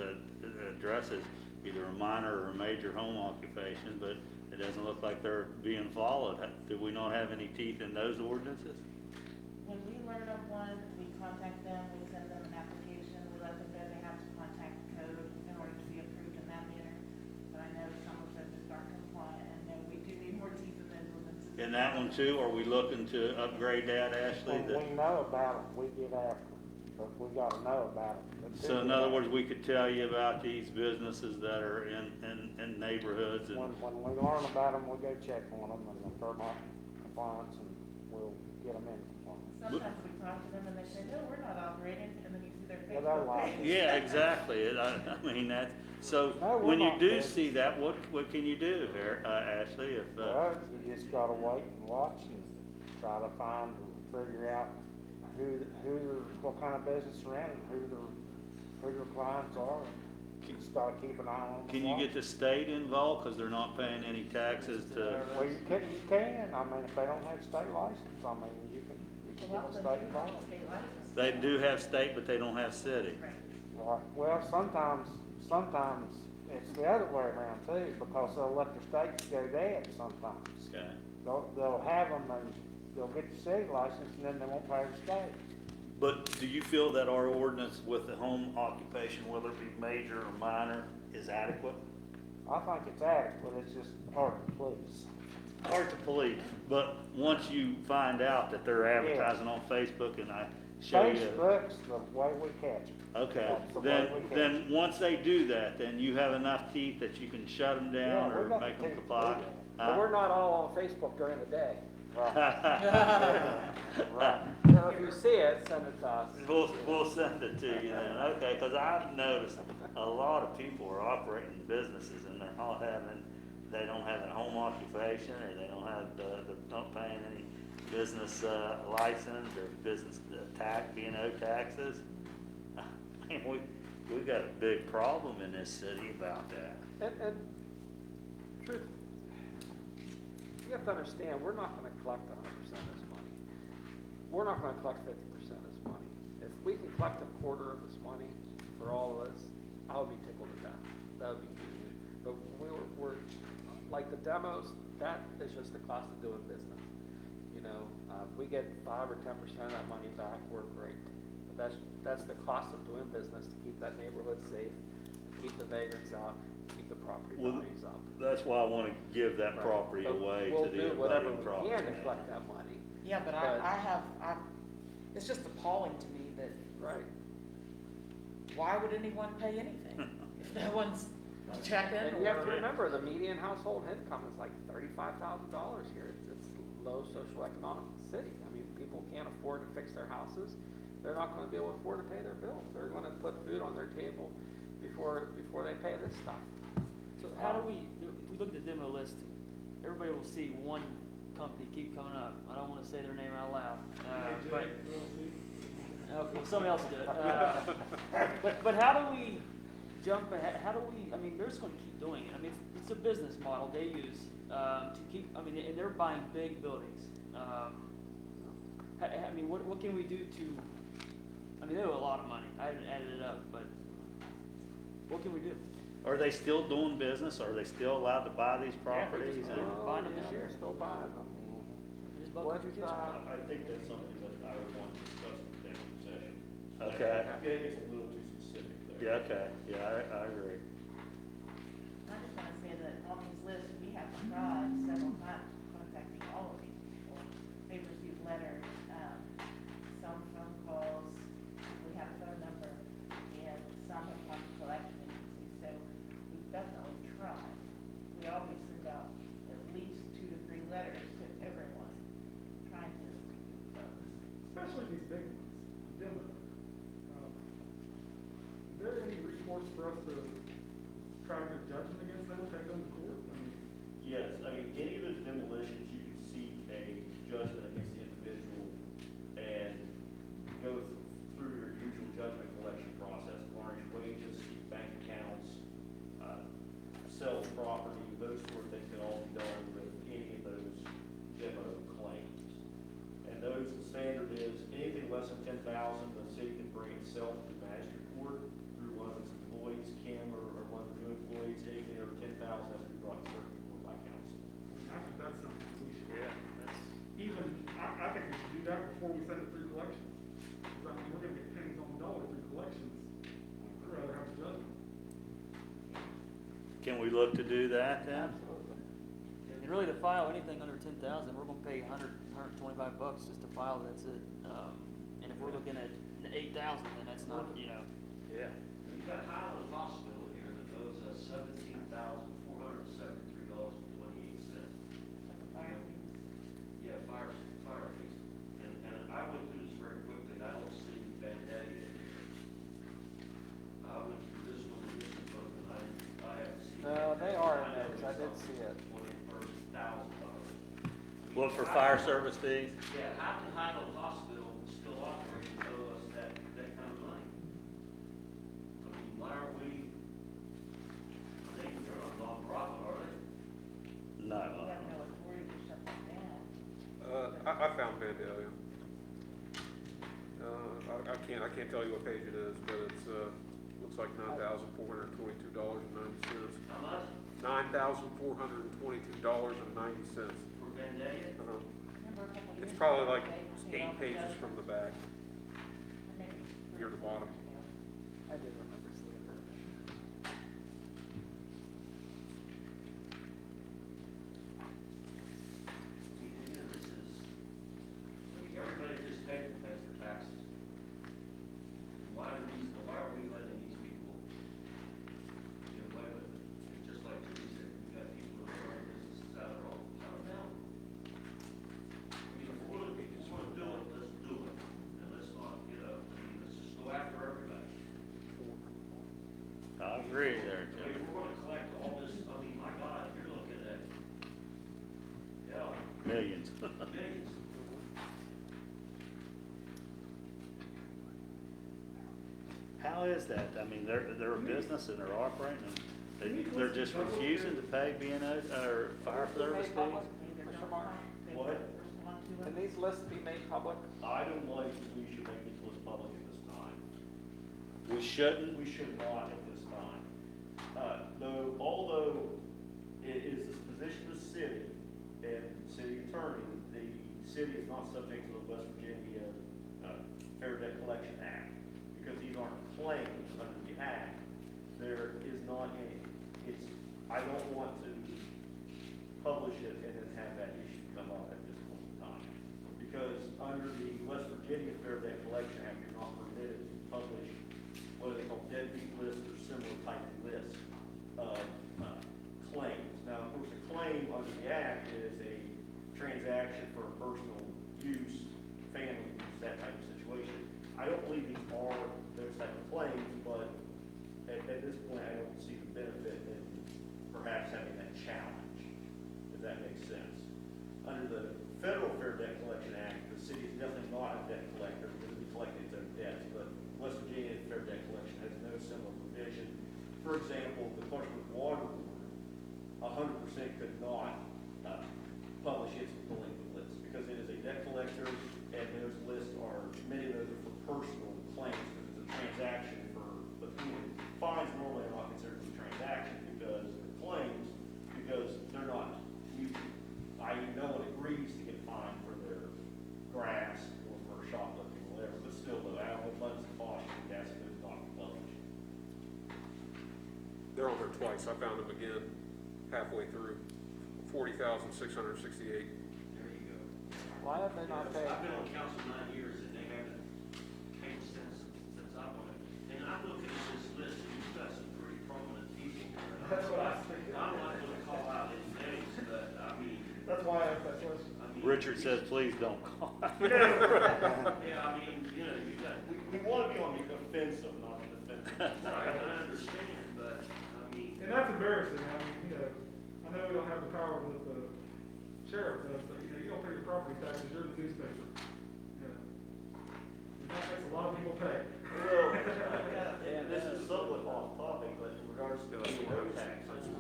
addresses either a minor or a major home occupation, but it doesn't look like they're being followed. Do we not have any teeth in those ordinances? When we learn of one, we contact them, we send them an application, we let them know they have to contact code in order to be approved in that manner. But I know some of them just aren't compliant, and no, we do need more teeth in those ordinances. In that one too, are we looking to upgrade that, Ashley? When we know about them, we get after them, but we gotta know about them. So in other words, we could tell you about these businesses that are in neighborhoods and. When we learn about them, we go check on them, and if they're not compliance, and we'll get them in compliance. Sometimes we talk to them and they say, no, we're not operating, and then you see their Yeah, they're Facebook lying. page. Yeah, exactly. I mean, so No, we're when you not do good. see that, what can you do here, Ashley? If, Well, you just gotta wait and watch and try to find, figure out what kind of business they're in, and who their clients are. You just gotta keep an eye on them. can you get the state involved, cause they're not paying any taxes to, Well, you can, I mean, if they don't have state license, I mean, you can A lot get of a them state do have license. state license. they do have state, but they don't have city? Right. Right, well, sometimes it's the other way around too, because they'll let the states go dead sometimes. Okay. They'll have them and they'll get the city license and then they won't pay the state. But do you feel that our ordinance with the home occupation, whether it be major or minor, is adequate? I think it's adequate, it's just hard to police. Hard to police, but once you find out that they're advertising on Facebook and I show you. Facebook's the way we catch them. Okay, That's the way we catch then once they do that, then you have enough teeth that you can shut them down Yeah, we or got make the them teeth to comply? do that. But we're not all on Facebook during the day. Right. So if you see it, send it to us. We'll send it to you then, okay, because I've noticed a lot of people are operating businesses and they don't have a home occupation, or they don't have, they're not paying any business license or business B&O taxes. I mean, we've got a big problem in this city about that. And truth, you have to understand, we're not gonna collect 100% of this money. We're not gonna collect 50% of this money. If we can collect a quarter of this money for all of us, I would be tickled to death. That would be huge. But we're like the demos, that is just the cost of doing business. You know, if we get 5 or 10% of that money back, we're great. But that's the cost of doing business, to keep that neighborhood safe, to keep the vagrants out, keep the property values up. That's why I want to give that property But away we'll to the do whatever abutting we property. can to collect that money. Yeah, but it's just appalling to me that, Right. why would anyone pay anything? If no one's checking And you have to or, remember, the median household income is like $35,000 here. It's low socioeconomic city. I mean, people can't afford to fix their houses. They're not gonna be able to afford to pay their bills. They're gonna put food on their table before they pay this stuff. So how do we, if we look at the demo list, everybody will see one company keep coming up. I don't wanna say their name out loud, but, okay, somebody else did. But how do we jump ahead, how do we, I mean, they're just gonna keep doing it. I mean, it's a business model they use, to keep, I mean, and they're buying big buildings. I mean, what can we do to, I mean, they owe a lot of money. I haven't added it up, but what can we do? Are they still doing business? Are they still allowed to buy these properties? just- And- Buying them this Yeah, year. they're still buying them. Just buck What, your kids. I think that's something that I would want to discuss in the executive session. Okay. I feel like it's a little too specific there. Yeah, okay, yeah, I agree. I just wanna say that on these lists, we have tried several times contacting all of these people. They've received letters, some phone calls, we have a phone number, and some have come to collection agencies, so we've definitely tried. We always send out at least 2 to 3 letters to everyone, trying to, Especially these big ones, demo. Is there any recourse for us to try to get judgment against them, take them to court? I mean, Yes, I mean, any of those demolitions, you can seek a judgment against the individual and go through your usual judgment collection process, garnish wages, seek bank accounts, sell property, those sort of things can all be done with any of those demo claims. And those, the standard is anything less than 10,000, the city can bring itself to magistrate court through one of its employees, Kim, or one of the new employees. Anything over 10,000 has to be brought to circuit court by council. I think that's something we should, Yeah, that's, even, I think we should do that before we send it through collections. Because I mean, we're gonna get pennies on the dollar through collections. I'd rather have a judgment. Can we look to do that then? Absolutely. And really to file anything under 10,000, we're gonna pay $125 just to file, that's it. And if we're looking at 8,000, then that's not, you know. yeah. You've got Highland Hospital here that owes us $17,473.28. fire fees. Yeah, fire fees. And I went through this very quickly, and I don't see Vandalia in here. I went through this one, and this one, and I haven't seen. They are in there, 'cause I did see it. $21,000. Look for fire service fees? Yeah, how can Highland Hospital still operate and owe us that kind of money? I mean, why are we, they're not a nonprofit, are they? No. We have no authority to shut them down. I found Vandalia. I can't tell you what page it is, but it's, looks like $9,422.90. How much $9,422.90. for Vandalia? Remember a couple It's years probably ago, like they paid 8 off the pages judgment? from the back, Or maybe near the bottom. I did remember seeing that. This is, I mean, everybody just pays their taxes. Why are we letting these people get away with it? It's just like you said, we've got people who are running businesses out of town. I mean, if we want to do it, let's do it. And let's not, I mean, let's just go after everybody. I agree there, I mean, Jim. we're gonna collect all this, I mean, my God, you're looking at, yeah, Millions. millions. How is that? I mean, they're a business and they're operating and they're just refusing to pay B&O or fire service fees? Mr. Mark, What? can these lists be made public? I don't like that we should make this list public at this time. We shouldn't? We should not at this time. Although it is the position of the city and city attorney, the city is not subject to the West Virginia Fair Debt Collection Act, because these aren't claims under the act. There is not any. I don't want to publish it and then have that issue come up at this point in time. Because under the West Virginia Fair Debt Collection Act, you're not permitted to publish what they call deadbeat lists or similar type lists of claims. Now, of course, a claim under the act is a transaction for personal use, family use, that type of situation. I don't believe these are those type of claims, but at this point, I don't see the benefit in perhaps having that challenge, if that makes sense. Under the Federal Fair Debt Collection Act, the city is definitely not a debt collector because we collect its own debts, but West Virginia Fair Debt Collection has no similar provision. For example, the Clarksburg Water Board, 100% could not publish its delinquent list because it is a debt collector, and those lists are, many of those are for personal claims, because it's a transaction for the community. Fines normally are not considered a transaction because they're claims, because they're not mutual. I.e., no one agrees to get fined for their grass or for shoplifting or whatever, but still, though, out of abundance of caution, that's those not published. They're on there twice. I found them again halfway through. 40,668. There you go. Why have they not paid? I've been on council 9 years and they haven't paid since I've on it. And I'm looking at this list, and you've got some pretty prominent people here. That's what I was thinking. I'm not gonna call out any names, but I mean. That's why I asked that question. Richard says, please don't call. Yeah, I mean, you know, you got, We want to be on the offensive, not the defensive. right, I understand, but, I mean. And that's embarrassing, I mean, you know, I know we don't have the power that the sheriff does, but, you know, you don't pay your property taxes, you're the newspaper. You know, and that makes a lot of people pay. Well, and this is somewhat off topic, but in regards to road taxes,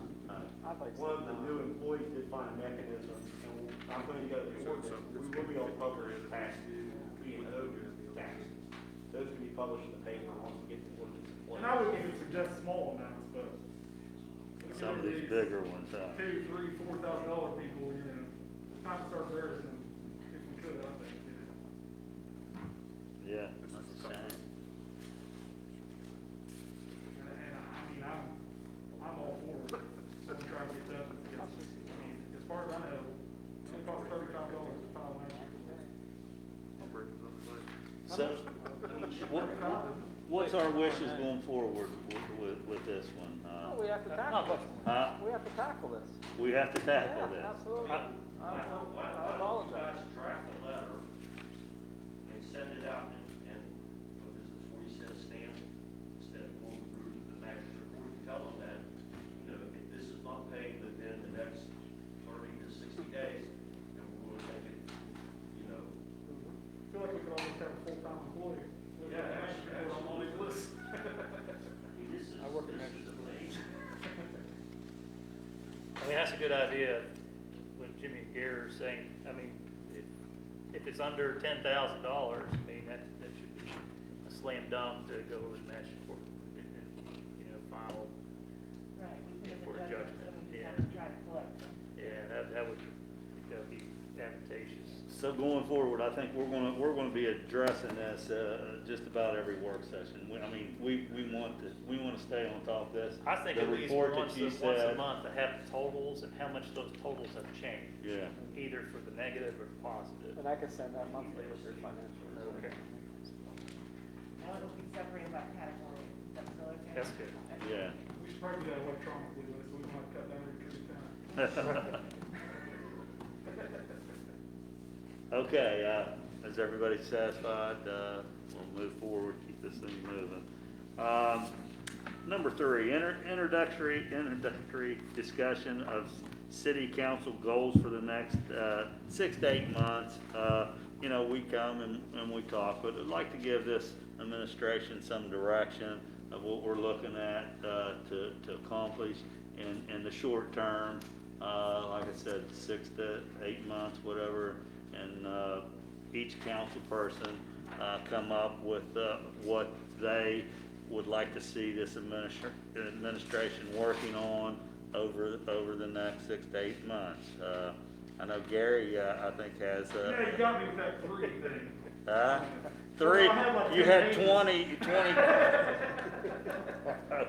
one of the new employees did find a mechanism, and I'm putting together the ordinance, we will be on public tax being owed taxes. Those can be published in the paper once we get the ordinance in place. And I wouldn't even suggest small amounts, but. Some of these bigger ones, $2,000, $3,000, $4,000 people, you know, it's time to start embarrassing them, if we could, I think, you know. yeah, that's a shame. And I mean, I'm all for it, what we're trying to get done, because, I mean, as far as I know, it costs $35 to file an So, what's our wishes going forward with this one? Oh, we have to tackle this. Huh? We have to tackle this. We have to tackle Yeah, this. absolutely. Why don't you apologize. guys draft a letter and send it out and, what is it, 40 cent stamp, instead of going through the magistrate court, tell them that, you know, if this is not paid within the next 30 to 60 days, then we're going to take it, you know. I feel like we could almost have a full-time employee. Yeah, actually, I'm on this list. I mean, this is amazing. I mean, that's a good idea, when Jimmy Gare is saying, I mean, if it's under $10,000, I mean, that should be a slam dunk to go to the magistrate court and, you know, final. Right, we could For have judgment, adjusted, so we yeah. just have to try to collect them. Yeah, that would be advantageous. So going forward, I think we're gonna be addressing this, just about every work session. I mean, we want to stay on top of this. I think The at least report that once you a said- month to have totals and how much those totals have changed. Yeah. Either for the negative or positive. And I can send that monthly with your financial. Okay. Now it'll be separated by category, that's still okay? That's good. Yeah. We should probably do that electronically, so we don't have to cut down every time. Okay, is everybody satisfied? We'll move forward, keep this thing moving. Number 3, introductory discussion of city council goals for the next 6 to 8 months. You know, we come and we talk, but I'd like to give this administration some direction of what we're looking at to accomplish in the short term. Like I said, 6 to 8 months, whatever, and each council person come up with what they would like to see this administration working on over the next 6 to 8 months. I know Gary, I think has. Yeah, you got me with that 3 thing. 3, Well, I had like you 10 had pages. 20.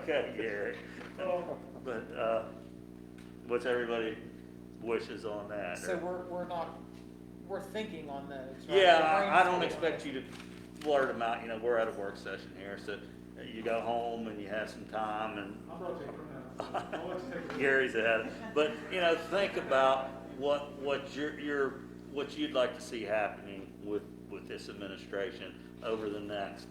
Okay, Gary. But what's everybody wishes on that? So we're thinking on those, right? Yeah, I don't Brainstorming. expect you to blurt them out, you know, we're at a work session here, so you go home and you have some time and I'm not taking from that. I'll let you take it. Gary's ahead. But, you know, think about what your what you'd like to see happening with this administration over the next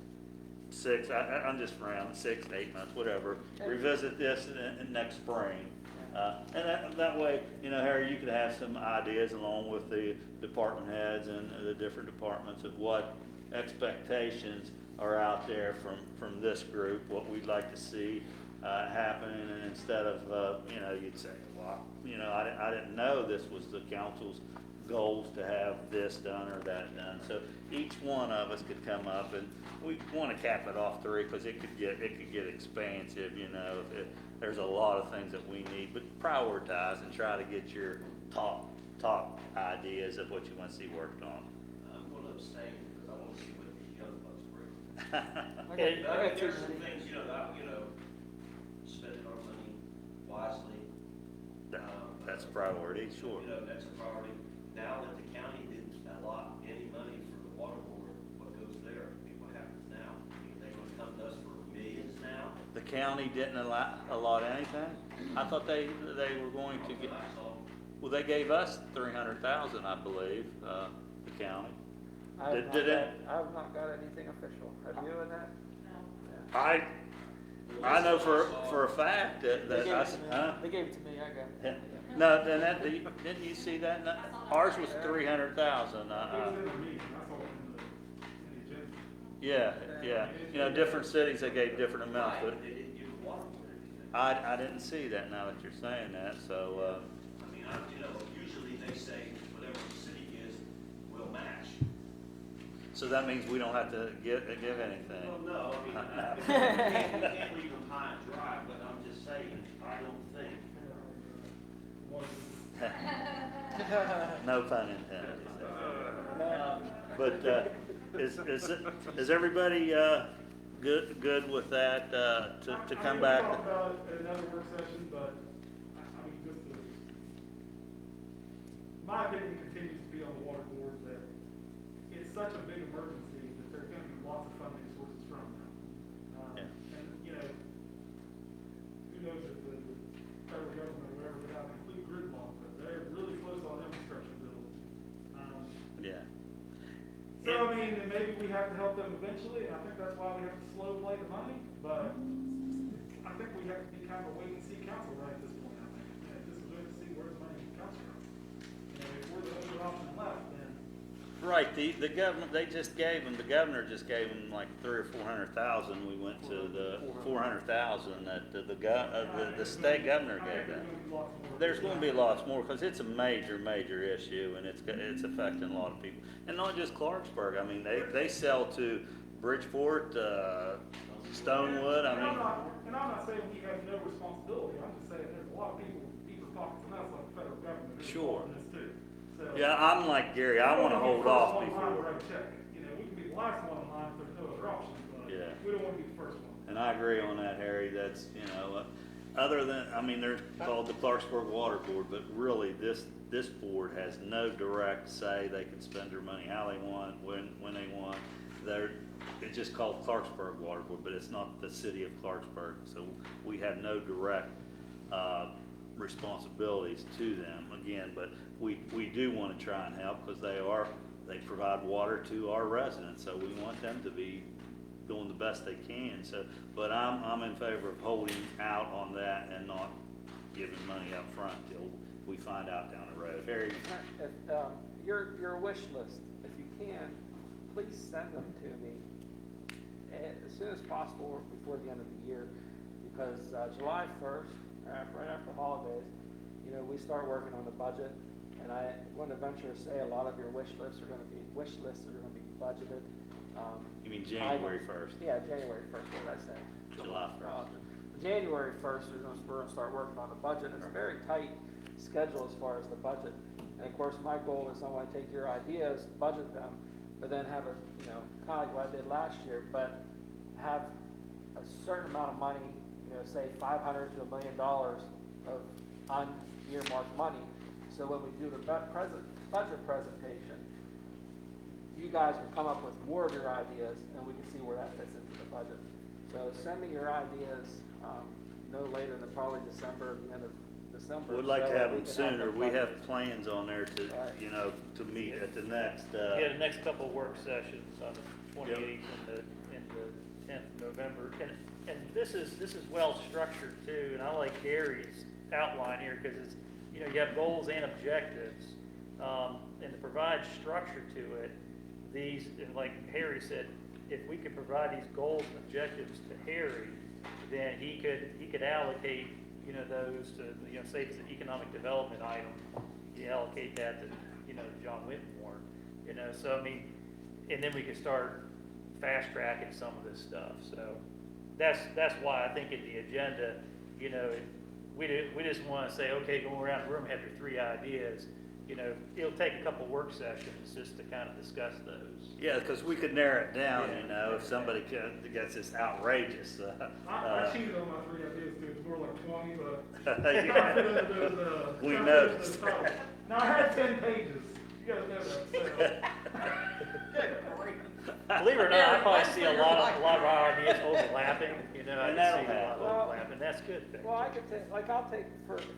I'm just around 6 to 8 months, whatever. Revisit this in next spring. And that way, Harry, you could have some ideas along with the department heads and the different departments of what expectations are out there from this group, what we'd like to see happen, and instead of, you'd say, well, I didn't know this was the council's goals to have this done or that done. So each one of us could come up, and we want to cap it off 3 because it could get expansive, if there's a lot of things that we need, but prioritize and try to get your top ideas of what you want to see worked on. I'm gonna abstain because I wanna see what these young bucks bring. Okay, I got two There's some minutes. things, spending our money wisely. That's a priority, sure. That's a priority. Now that the county didn't allot any money for the water board, what goes there? I mean, what happens now? I mean, they gonna come to us for millions now? The county didn't allot anything? I thought they were going to get, I saw well, they gave us 300,000, I believe, the counny. I have Did it? I have not got anything official. Have you in that? I know for a fact that, They gave I, it to me. huh? They gave it to me, I got Yeah. it. No, then didn't you see that? No, ours was 300,000, It was in the meeting, I saw it in the agenda. yeah. Different cities, they gave different amounts, but they didn't give the water board anything. I didn't see that now that you're saying that, so, I mean, usually they say whatever the city gives, we'll match. so that means we don't have to give anything. Well, no, I mean, we can't leave them high and dry, but I'm just saying, I don't think. No pun intended. But, is everybody, good with that, to come back? We'll talk about it at another work session, but, I mean, my opinion continues to be on the water board that it's such a big emergency that there's gonna be lots of funding sources from now. Yeah. And, who knows if the federal government or whatever, they have a complete gridlock, but they're really close on infrastructure bills. Yeah. So, I mean, and maybe we have to help them eventually, and I think that's why we have to slow play the money, but I think we have to be kind of a wait and see council right at this point, I think. Just wait to see where the money comes from. If we're the only option left, then. Right, the government, the governor just gave them like 300,000 or 400,000. We went to the 400,000 that the state governor gave them. There's going to be lots more because it's a major issue, and it's affecting a lot of people, and not just Clarksburg. I mean, they sell to Bridgeport, Stonewood. I mean, And I'm not saying we have no responsibility. I'm just saying there's a lot of people deeper pockets than us, like the federal government. who's Sure. involved in this too. So, yeah, I'm like Gary. I want to hold off We don't before. wanna be the first one in line to write a check. We can be the last one in line if there's no other option, but Yeah. we don't want to be the first one. And I agree on that, Harry. That's, other than, I mean, they're called the Clarksburg Water Board, but really this board has no direct say. They can spend their money how they want, when they want. It's just called Clarksburg Water Board, but it's not the city of Clarksburg. So we have no direct, responsibilities to them again, but we do want to try and help because they provide water to our residents. So we want them to be doing the best they can. So, but I'm in favor of holding out on that and not giving money up front till we find out down the road. Harry? Your wish list, if you can, please send them to me as soon as possible before the end of the year, because July 1st, right after the holidays, we start working on the budget, and I want to venture to say a lot of your wish lists are going to be budgeted. You mean January 1st? Yeah, January 1st, what did I say? July 1st. January 1st, we're going to start working on the budget. It's a very tight schedule as far as the budget. And of course, my goal is I want to take your ideas, budget them, but then have a, kind of like what I did last year, but have a certain amount of money, say $500 to $1 million of unearmarked money. So when we do the budget presentation, you guys will come up with more of your ideas, and we can see where that fits into the budget. So send me your ideas no later than probably December, the end of December. We'd like so to have we them can sooner. them We have budgeted. plans on there to, Right. you know, to meet at the next, Yeah, the next couple of work sessions on the 28th and the 10th of November. And this is well structured too, and I like Gary's outline here because it's, you know, you have goals and objectives. And to provide structure to it, these, and like Harry said, if we could provide these goals and objectives to Harry, then he could allocate, you know, those to, you know, say it's an economic development item, you allocate that to, you know, John Whitmore, you know, so I mean, and then we could start fast tracking some of this stuff, so that's why I think in the agenda, you know, we just want to say, okay, go around the room, have your 3 ideas, you know, it'll take a couple work sessions just to kind of discuss those. yeah, because we could narrow it down, you know, if somebody gets this outrageous. I cheated on my 3 ideas too, it's more like 20, but. Yeah. We noticed. Now, I had 10 pages, you guys know that, Believe it or not, I probably see a lot of our ideas overlapping, you know, I And can that'll see a lot of happen. overlap, and that's good. Well, I could take, like, I'll take,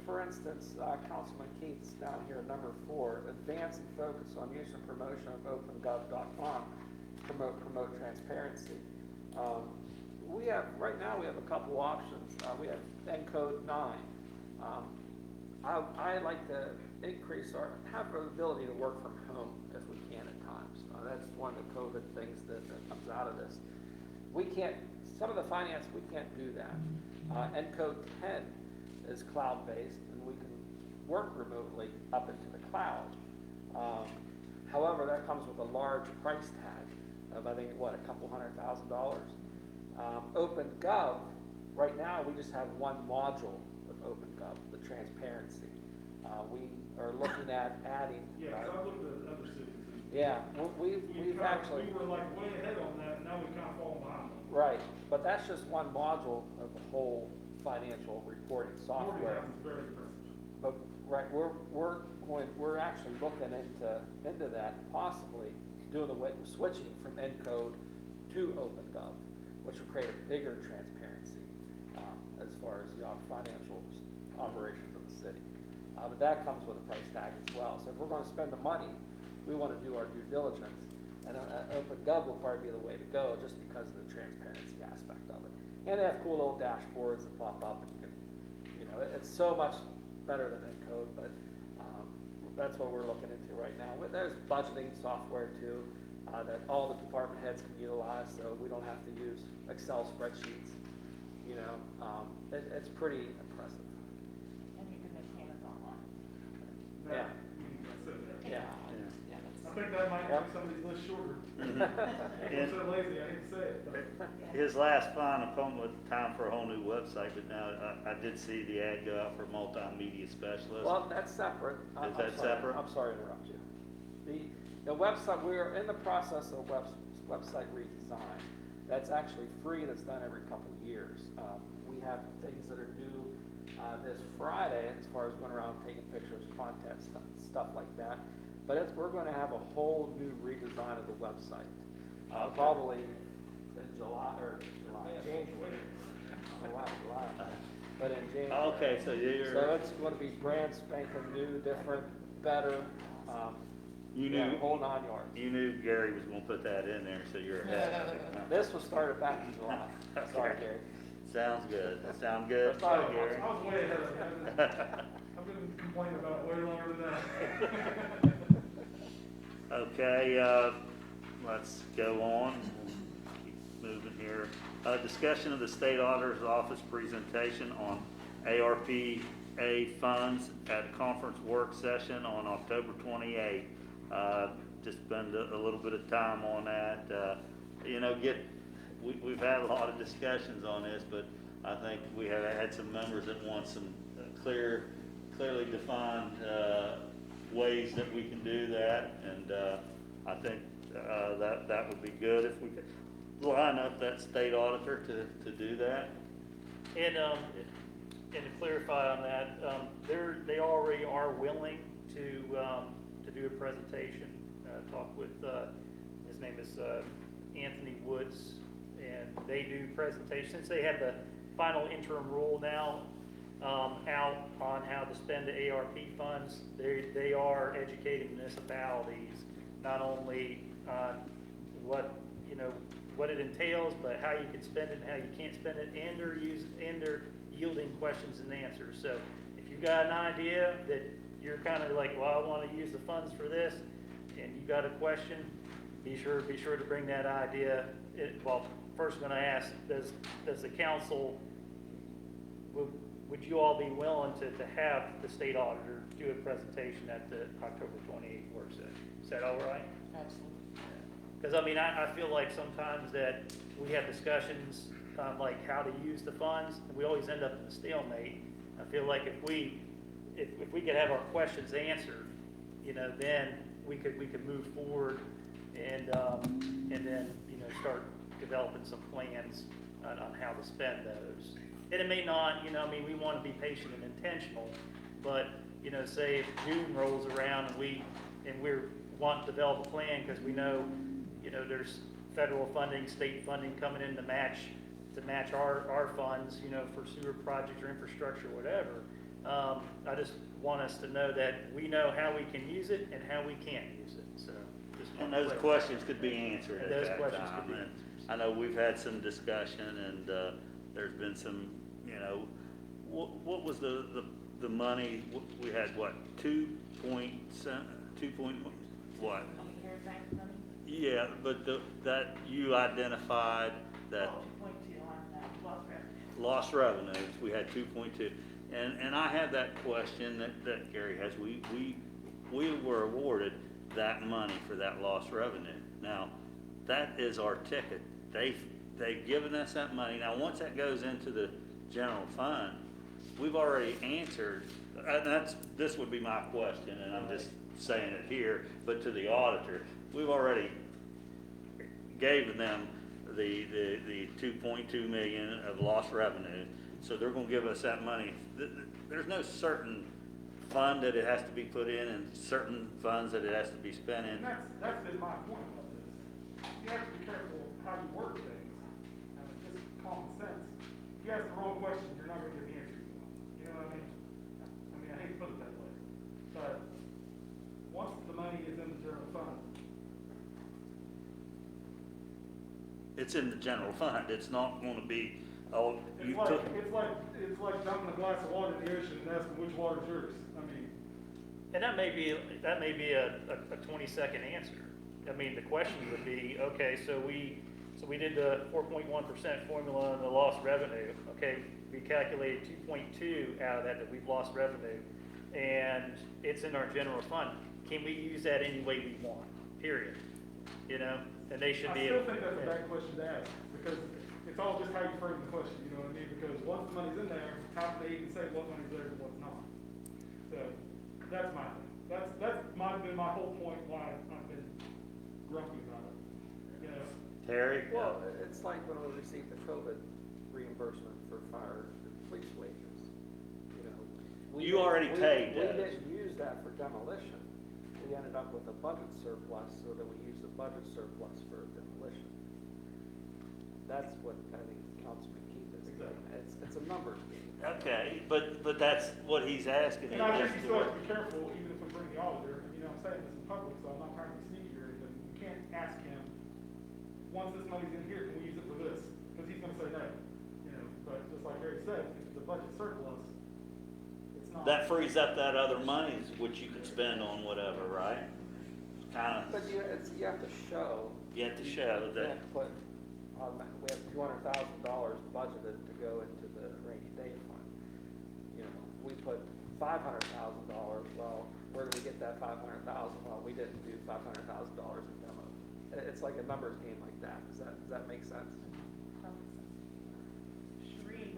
for instance, Councilman Keith's down here, number 4, advance and focus on use and promotion of opengov.com, promote transparency. We have, right now, we have a couple options. We have Encode 9. I like to have the ability to work from home if we can at times. That's one of the COVID things that comes out of this. We can't, some of the finance, we can't do that. Encode 10 is cloud-based, and we can work remotely up into the cloud. However, that comes with a large price tag of, I think, what, a couple $100,000. OpenGov, right now, we just have one module of OpenGov, the transparency. We are looking at adding. Yeah, 'cause I've looked at other cities. Yeah, we've actually. We were like way ahead on that, and now we've kind of fallen behind. Right, but that's just one module of the whole financial reporting software. Morgantown is very impressive. But, right, we're actually looking into that, possibly doing switching from Encode to OpenGov, which will create a bigger transparency as far as the financial operations of the city. But that comes with a price tag as well. So if we're going to spend the money, we want to do our due diligence, and OpenGov will probably be the way to go, just because of the transparency aspect of it. And they have cool little dashboards that pop up, and you can, you know, it's so much better than Encode, but that's what we're looking into right now. There's budgeting software too, that all the department heads can utilize, so we don't have to use Excel spreadsheets. You know, it's pretty impressive. And you can make payments online. Yeah. Yeah. I think that might make some of these lists shorter. And I'm so lazy, I hate to say it, but. his last final comment was time for a whole new website, but now I did see the ad go out for multimedia specialist. Well, that's separate. Is that separate? I'm sorry to interrupt you. The website, we're in the process of website redesign. That's actually free, that's done every couple of years. We have things that are due this Friday, as far as going around taking pictures, content, stuff like that. But we're going to have a whole new redesign of the website, probably in January. July. But in January. Okay, so you're. So it's going to be brand spanking new, different, better. You yeah, knew, whole 9 yards. you knew Gary was gonna put that in there, so you're ahead. This was started back in July. Sorry, Gary. Sounds good. Sound good, Sorry, Gary? I was way ahead of it. I've been complaining about it way longer than that. Okay, let's go on. Keep moving here. Discussion of the state auditor's office presentation on ARPA funds at a conference work session on October 28th. Just spend a little bit of time on that. You know, we've had a lot of discussions on this, but I think we have had some members that want some clearly defined ways that we can do that, and I think that would be good if we could line up that state auditor to do that. And to clarify on that, they already are willing to do a presentation. Talk with his name is Anthony Woods, and they do presentations. Since they have the final interim rule now, out on how to spend the ARP funds. They are educating municipalities not only on what, you know, what it entails, but how you can spend it and how you can't spend it, and they're yielding questions and answers. So if you got an idea that you're kind of like, well, I want to use the funds for this, and you got a question, be sure to bring that idea. Well, first I'm going to ask, does the council, would you all be willing to have the state auditor do a presentation at the October 28th work session? Is that all right? Absolutely. Because I mean, I feel like sometimes that we have discussions on like how to use the funds, and we always end up in a stalemate. I feel like if we could have our questions answered, you know, then we could move forward and then, you know, start developing some plans on how to spend those. And it may not, you know, I mean, we want to be patient and intentional, but, you know, say if June rolls around and we're wanting to develop a plan because we know, you know, there's federal funding, state funding coming in to match our funds, you know, for sewer projects or infrastructure, whatever. I just want us to know that we know how we can use it and how we can't use it, so. And those questions could be answered And at those that questions time. could be And I know we've had some discussion, and there's been some, you know, what was the money, we had what, 2 point what? CARES Act money? Yeah, but that you identified that Oh, 2.2 on lost revenue. lost revenues, we had 2.2. And I have that question that Gary has. We were awarded that money for that lost revenue. Now, that is our ticket. They've given us that money. Now, once that goes into the general fund, we've already answered, and this would be my question, and I'm just saying it here, but to the auditor, we've already gave them the 2.2 million of lost revenue, so they're gonna give us that money. There's no certain fund that it has to be put in and certain funds that it has to be spent in. And that's been my point about this. You have to be careful how you word things, and it's just common sense. If you ask the wrong question, you're not gonna get the answer you want. You know what I mean? I hate to put it that way, but once the money is in the general fund, It's in the general fund. It's not gonna be, oh, you it's took. like dumping a glass of water in the ocean and asking which water's yours. I mean, And that may be a 20-second answer. I mean, the question would be, okay, so we did the 4.1% formula on the lost revenue. Okay, we calculated 2.2 out of that we've lost revenue, and it's in our general fund. Can we use that any way we want? Period. You know, and they should be I still able. think that's a bad question to ask, because it's all just how you frame the question, you know what I mean? Because once the money's in there, how can they even say what money's there and what's not? So, that's my thing. That's been my whole point why I've been grumpy about it, you know? Terry? Well, it's like when we received the COVID reimbursement for fire and police wages, you know. You already paid We those. didn't use that for demolition. We ended up with a budget surplus, so that we used the budget surplus for demolition. That's what I think Councilman Keith is doing. It's a numbers game. Okay, but that's what he's asking. And I think you still have to be careful, even if we bring the auditor, and you know, I'm saying this in public, so I'm not trying to be sneaky or anything. You can't ask him, once this money's in here, can we use it for this? Because he's gonna say no, you know, but just like Eric said, if it's a budget surplus, it's not. That frees up that other money, which you can spend on whatever, right? Kinda, But you have to show. you have to show You that, can't put, we have $200,000 budgeted to go into the rainy day fund. You know, we put $500,000, well, where did we get that $500,000? Well, we didn't do $500,000 in demo. It's like a numbers game like that. Does that make sense? Sheree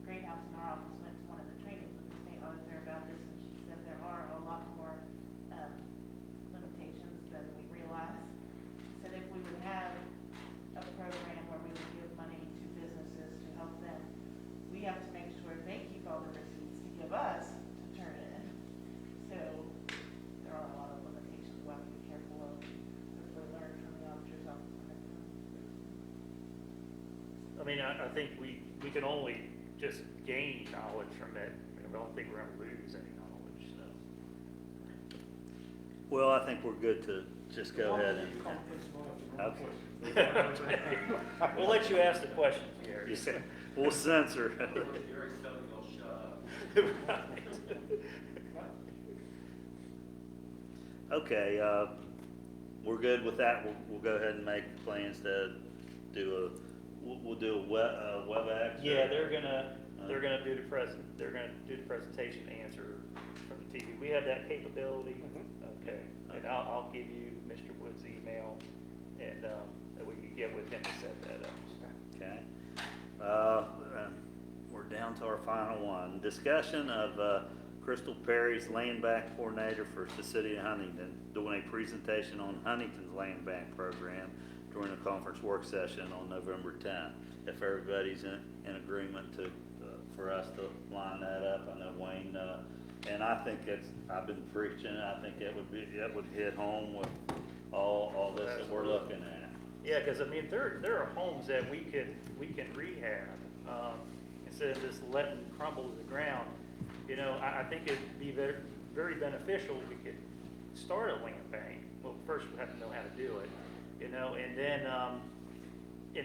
Greathouse in our office went to one of the trainings with the state auditor about this, and she said there are a lot more limitations than we realize. She said if we would have a program where we would give money to businesses to help them, we have to make sure they keep all the receipts to give us to turn in. So there are a lot of limitations we have to be careful of, hopefully learn from the auditor's office next time. I mean, I think we can only just gain knowledge from it. I don't think we're gonna lose any knowledge, so. Well, I think we're good to just go ahead and, okay. We'll let you ask the questions, Gary. You said, we'll censor. Gary's telling y'all shut up. Okay, we're good with that. We'll go ahead and make plans to do we'll do a WebEx. Yeah, they're gonna do the presentation answer from the TV. We have that capability. Okay, and I'll give you Mr. Wood's email, and that we can get with him to set that up. Okay. We're down to our final one. Discussion of Crystal Perry's land bank coordinator for the city of Huntington doing a presentation on Huntington's land bank program during a conference work session on November 10th. If everybody's in agreement to for us to line that up, I know Wayne, and I think I've been preaching. I think it would hit home with all this that we're looking at. Yeah, because I mean, there are homes that we can rehab instead of just letting them crumble to the ground. You know, I think it'd be very, very beneficial if we could start a land bank. Well, first we have to know how to do it, you know, and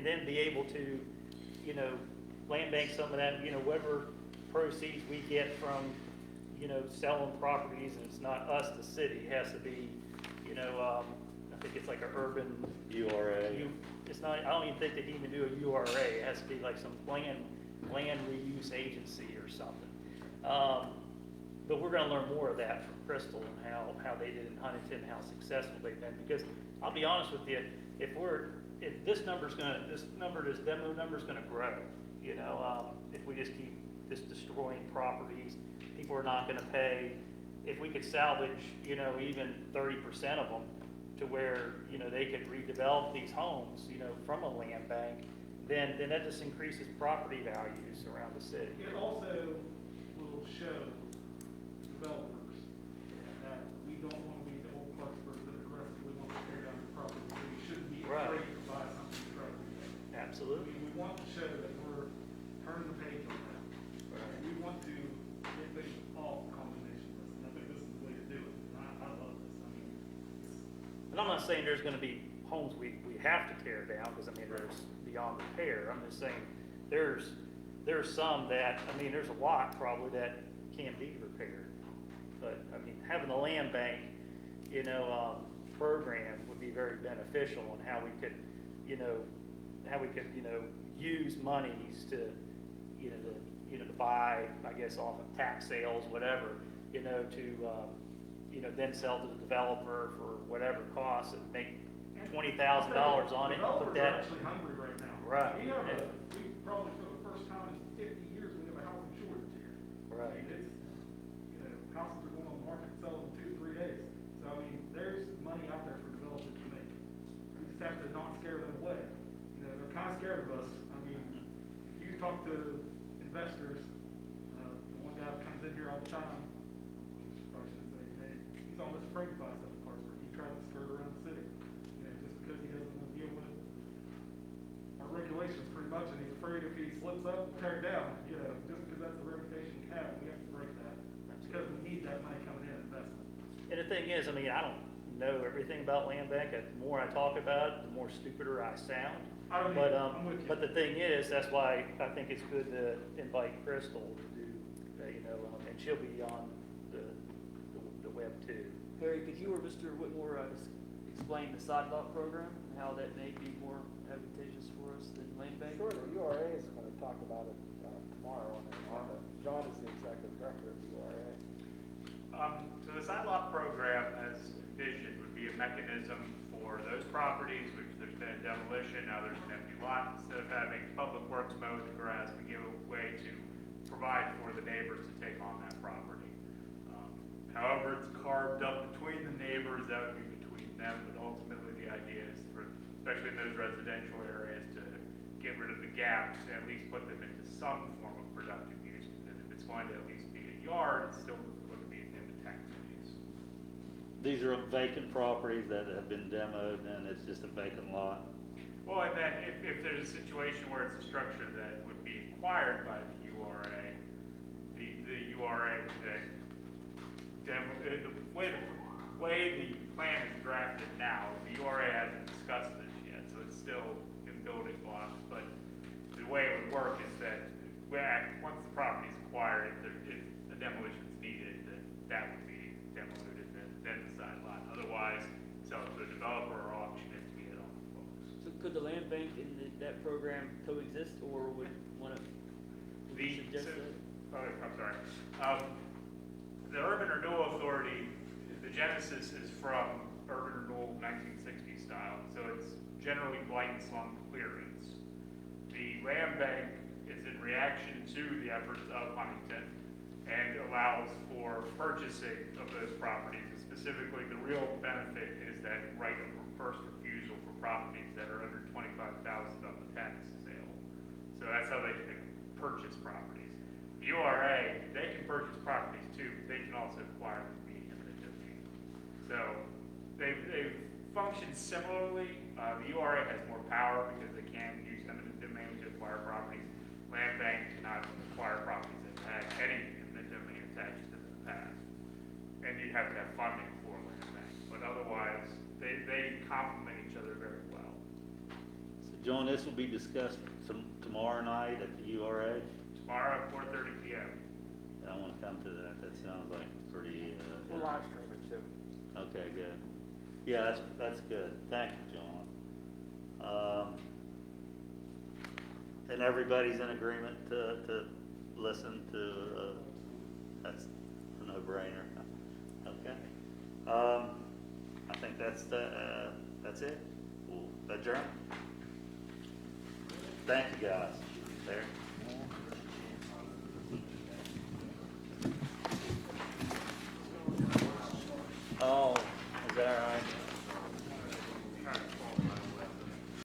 then be able to, you know, land bank some of that, you know, whatever proceeds we get from, you know, selling properties, and it's not us, the city, it has to be, you know, I think it's like an urban URA. It's not, I don't even think they even do a URA. It has to be like some land reuse agency or something. But we're gonna learn more of that from Crystal and how they did in Huntington, how successful they've been. Because I'll be honest with you, if this demo number's gonna grow, you know, if we just keep just destroying properties, people are not gonna pay. If we could salvage, you know, even 30% of them to where, you know, they could redevelop these homes, you know, from a land bank, then that just increases property values around the city. It also will show developers that we don't want to be the old Clarksburg that aggressively want to tear down the property. We shouldn't be Right. afraid to buy something from them. Absolutely. We want to show that we're turning the page on that. Right. We want to get things off the condemnation list, and I think this is the way to do it. And I love this. I mean, And I'm not saying there's gonna be homes we have to tear down, because I mean, there's beyond repair. I'm just saying, there's some that, I mean, there's a lot probably that can be repaired. But, I mean, having the land bank, you know, program would be very beneficial on how we could, you know, use monies to, you know, to buy, I guess, off of tax sales, whatever, you know, to, you know, then sell to the developer for whatever costs and make $20,000 on it and put developers are that. actually hungry right now. Right. We probably for the first time in 50 years, we have a housing shortage here. Right. I mean, it's, you know, houses are going on the market selling in 2 to 3 days. So, I mean, there's money out there for developers to make. We just have to not scare them away. You know, they're kind of scared of us. I mean, you talk to investors, the one guy that comes in here all the time, probably shouldn't say his name, he's almost afraid to buy stuff in Clarksburg. He tries to skirt around the city, you know, just because he doesn't want to deal with our regulations pretty much, and he's afraid if he slips up, we'll tear it down, you know, just because that's the reputation we have to break that. Because we need that money coming in, investment. And the thing is, I mean, I don't know everything about land bank. The more I talk about it, the more stupider I sound. I don't But, either. I'm with you. but the thing is, that's why I think it's good to invite Crystal to do, you know, and she'll be on the web too. Harry, could you or Mr. Whitmore just explain the side lot program and how that may be more advantageous for us than land bank? Sure, the URA is going to talk about it tomorrow on the agenda. John is the executive director of the URA. So the side lot program, as envisioned, would be a mechanism for those properties which there's been a demolition, now there's an empty lot. Instead of having public works mow the grass, we give a way to provide for the neighbors to take on that property. However, it's carved up between the neighbors, that would be between them, but ultimately the idea is for, especially in those residential areas, to get rid of the gaps, and at least put them into some form of productive use. And if it's going to at least be a yard, it's still going to be an taxable use. These are vacant properties that have been demoed and it's just a vacant lot. Well, and then if there's a situation where it's a structure that would be acquired by the URA, the URA that the way the plan is drafted now, the URA hasn't discussed this yet, so it's still in building blocks, but the way it would work is that once the property is acquired, if a demolition is needed, then that would be demoed and then the side lot. Otherwise, sell it to a developer or auction it to get on the books. So could the land bank and that program coexist, or would one of, would you suggest that? I'm sorry. The Urban Renewal Authority, the genesis is from Urban Renewal 1960 style, so it's generally blight and slum clearance. The land bank is in reaction to the efforts of Huntington and allows for purchasing of those properties. And specifically, the real benefit is that right of first refusal for properties that are under $25,000 on the tax sale. So that's how they can purchase properties. The URA, they can purchase properties too, but they can also acquire them via eminent domain. So they've functioned similarly. The URA has more power because they can use eminent domain to acquire properties. Land bank cannot acquire properties that have any eminent domain attached to them in the past. And you have to have funding for land bank. But otherwise, they complement each other very well. So John, this will be discussed tomorrow night at the URA? Tomorrow at 4:30 p.m. I want to come to that. That sounds like pretty, We'll live stream it too. okay, good. Yeah, that's good. Thank you, John. And everybody's in agreement to listen to, that's a no-brainer. Okay. I think that's it. We'll adjourn. Thank you, guys. There.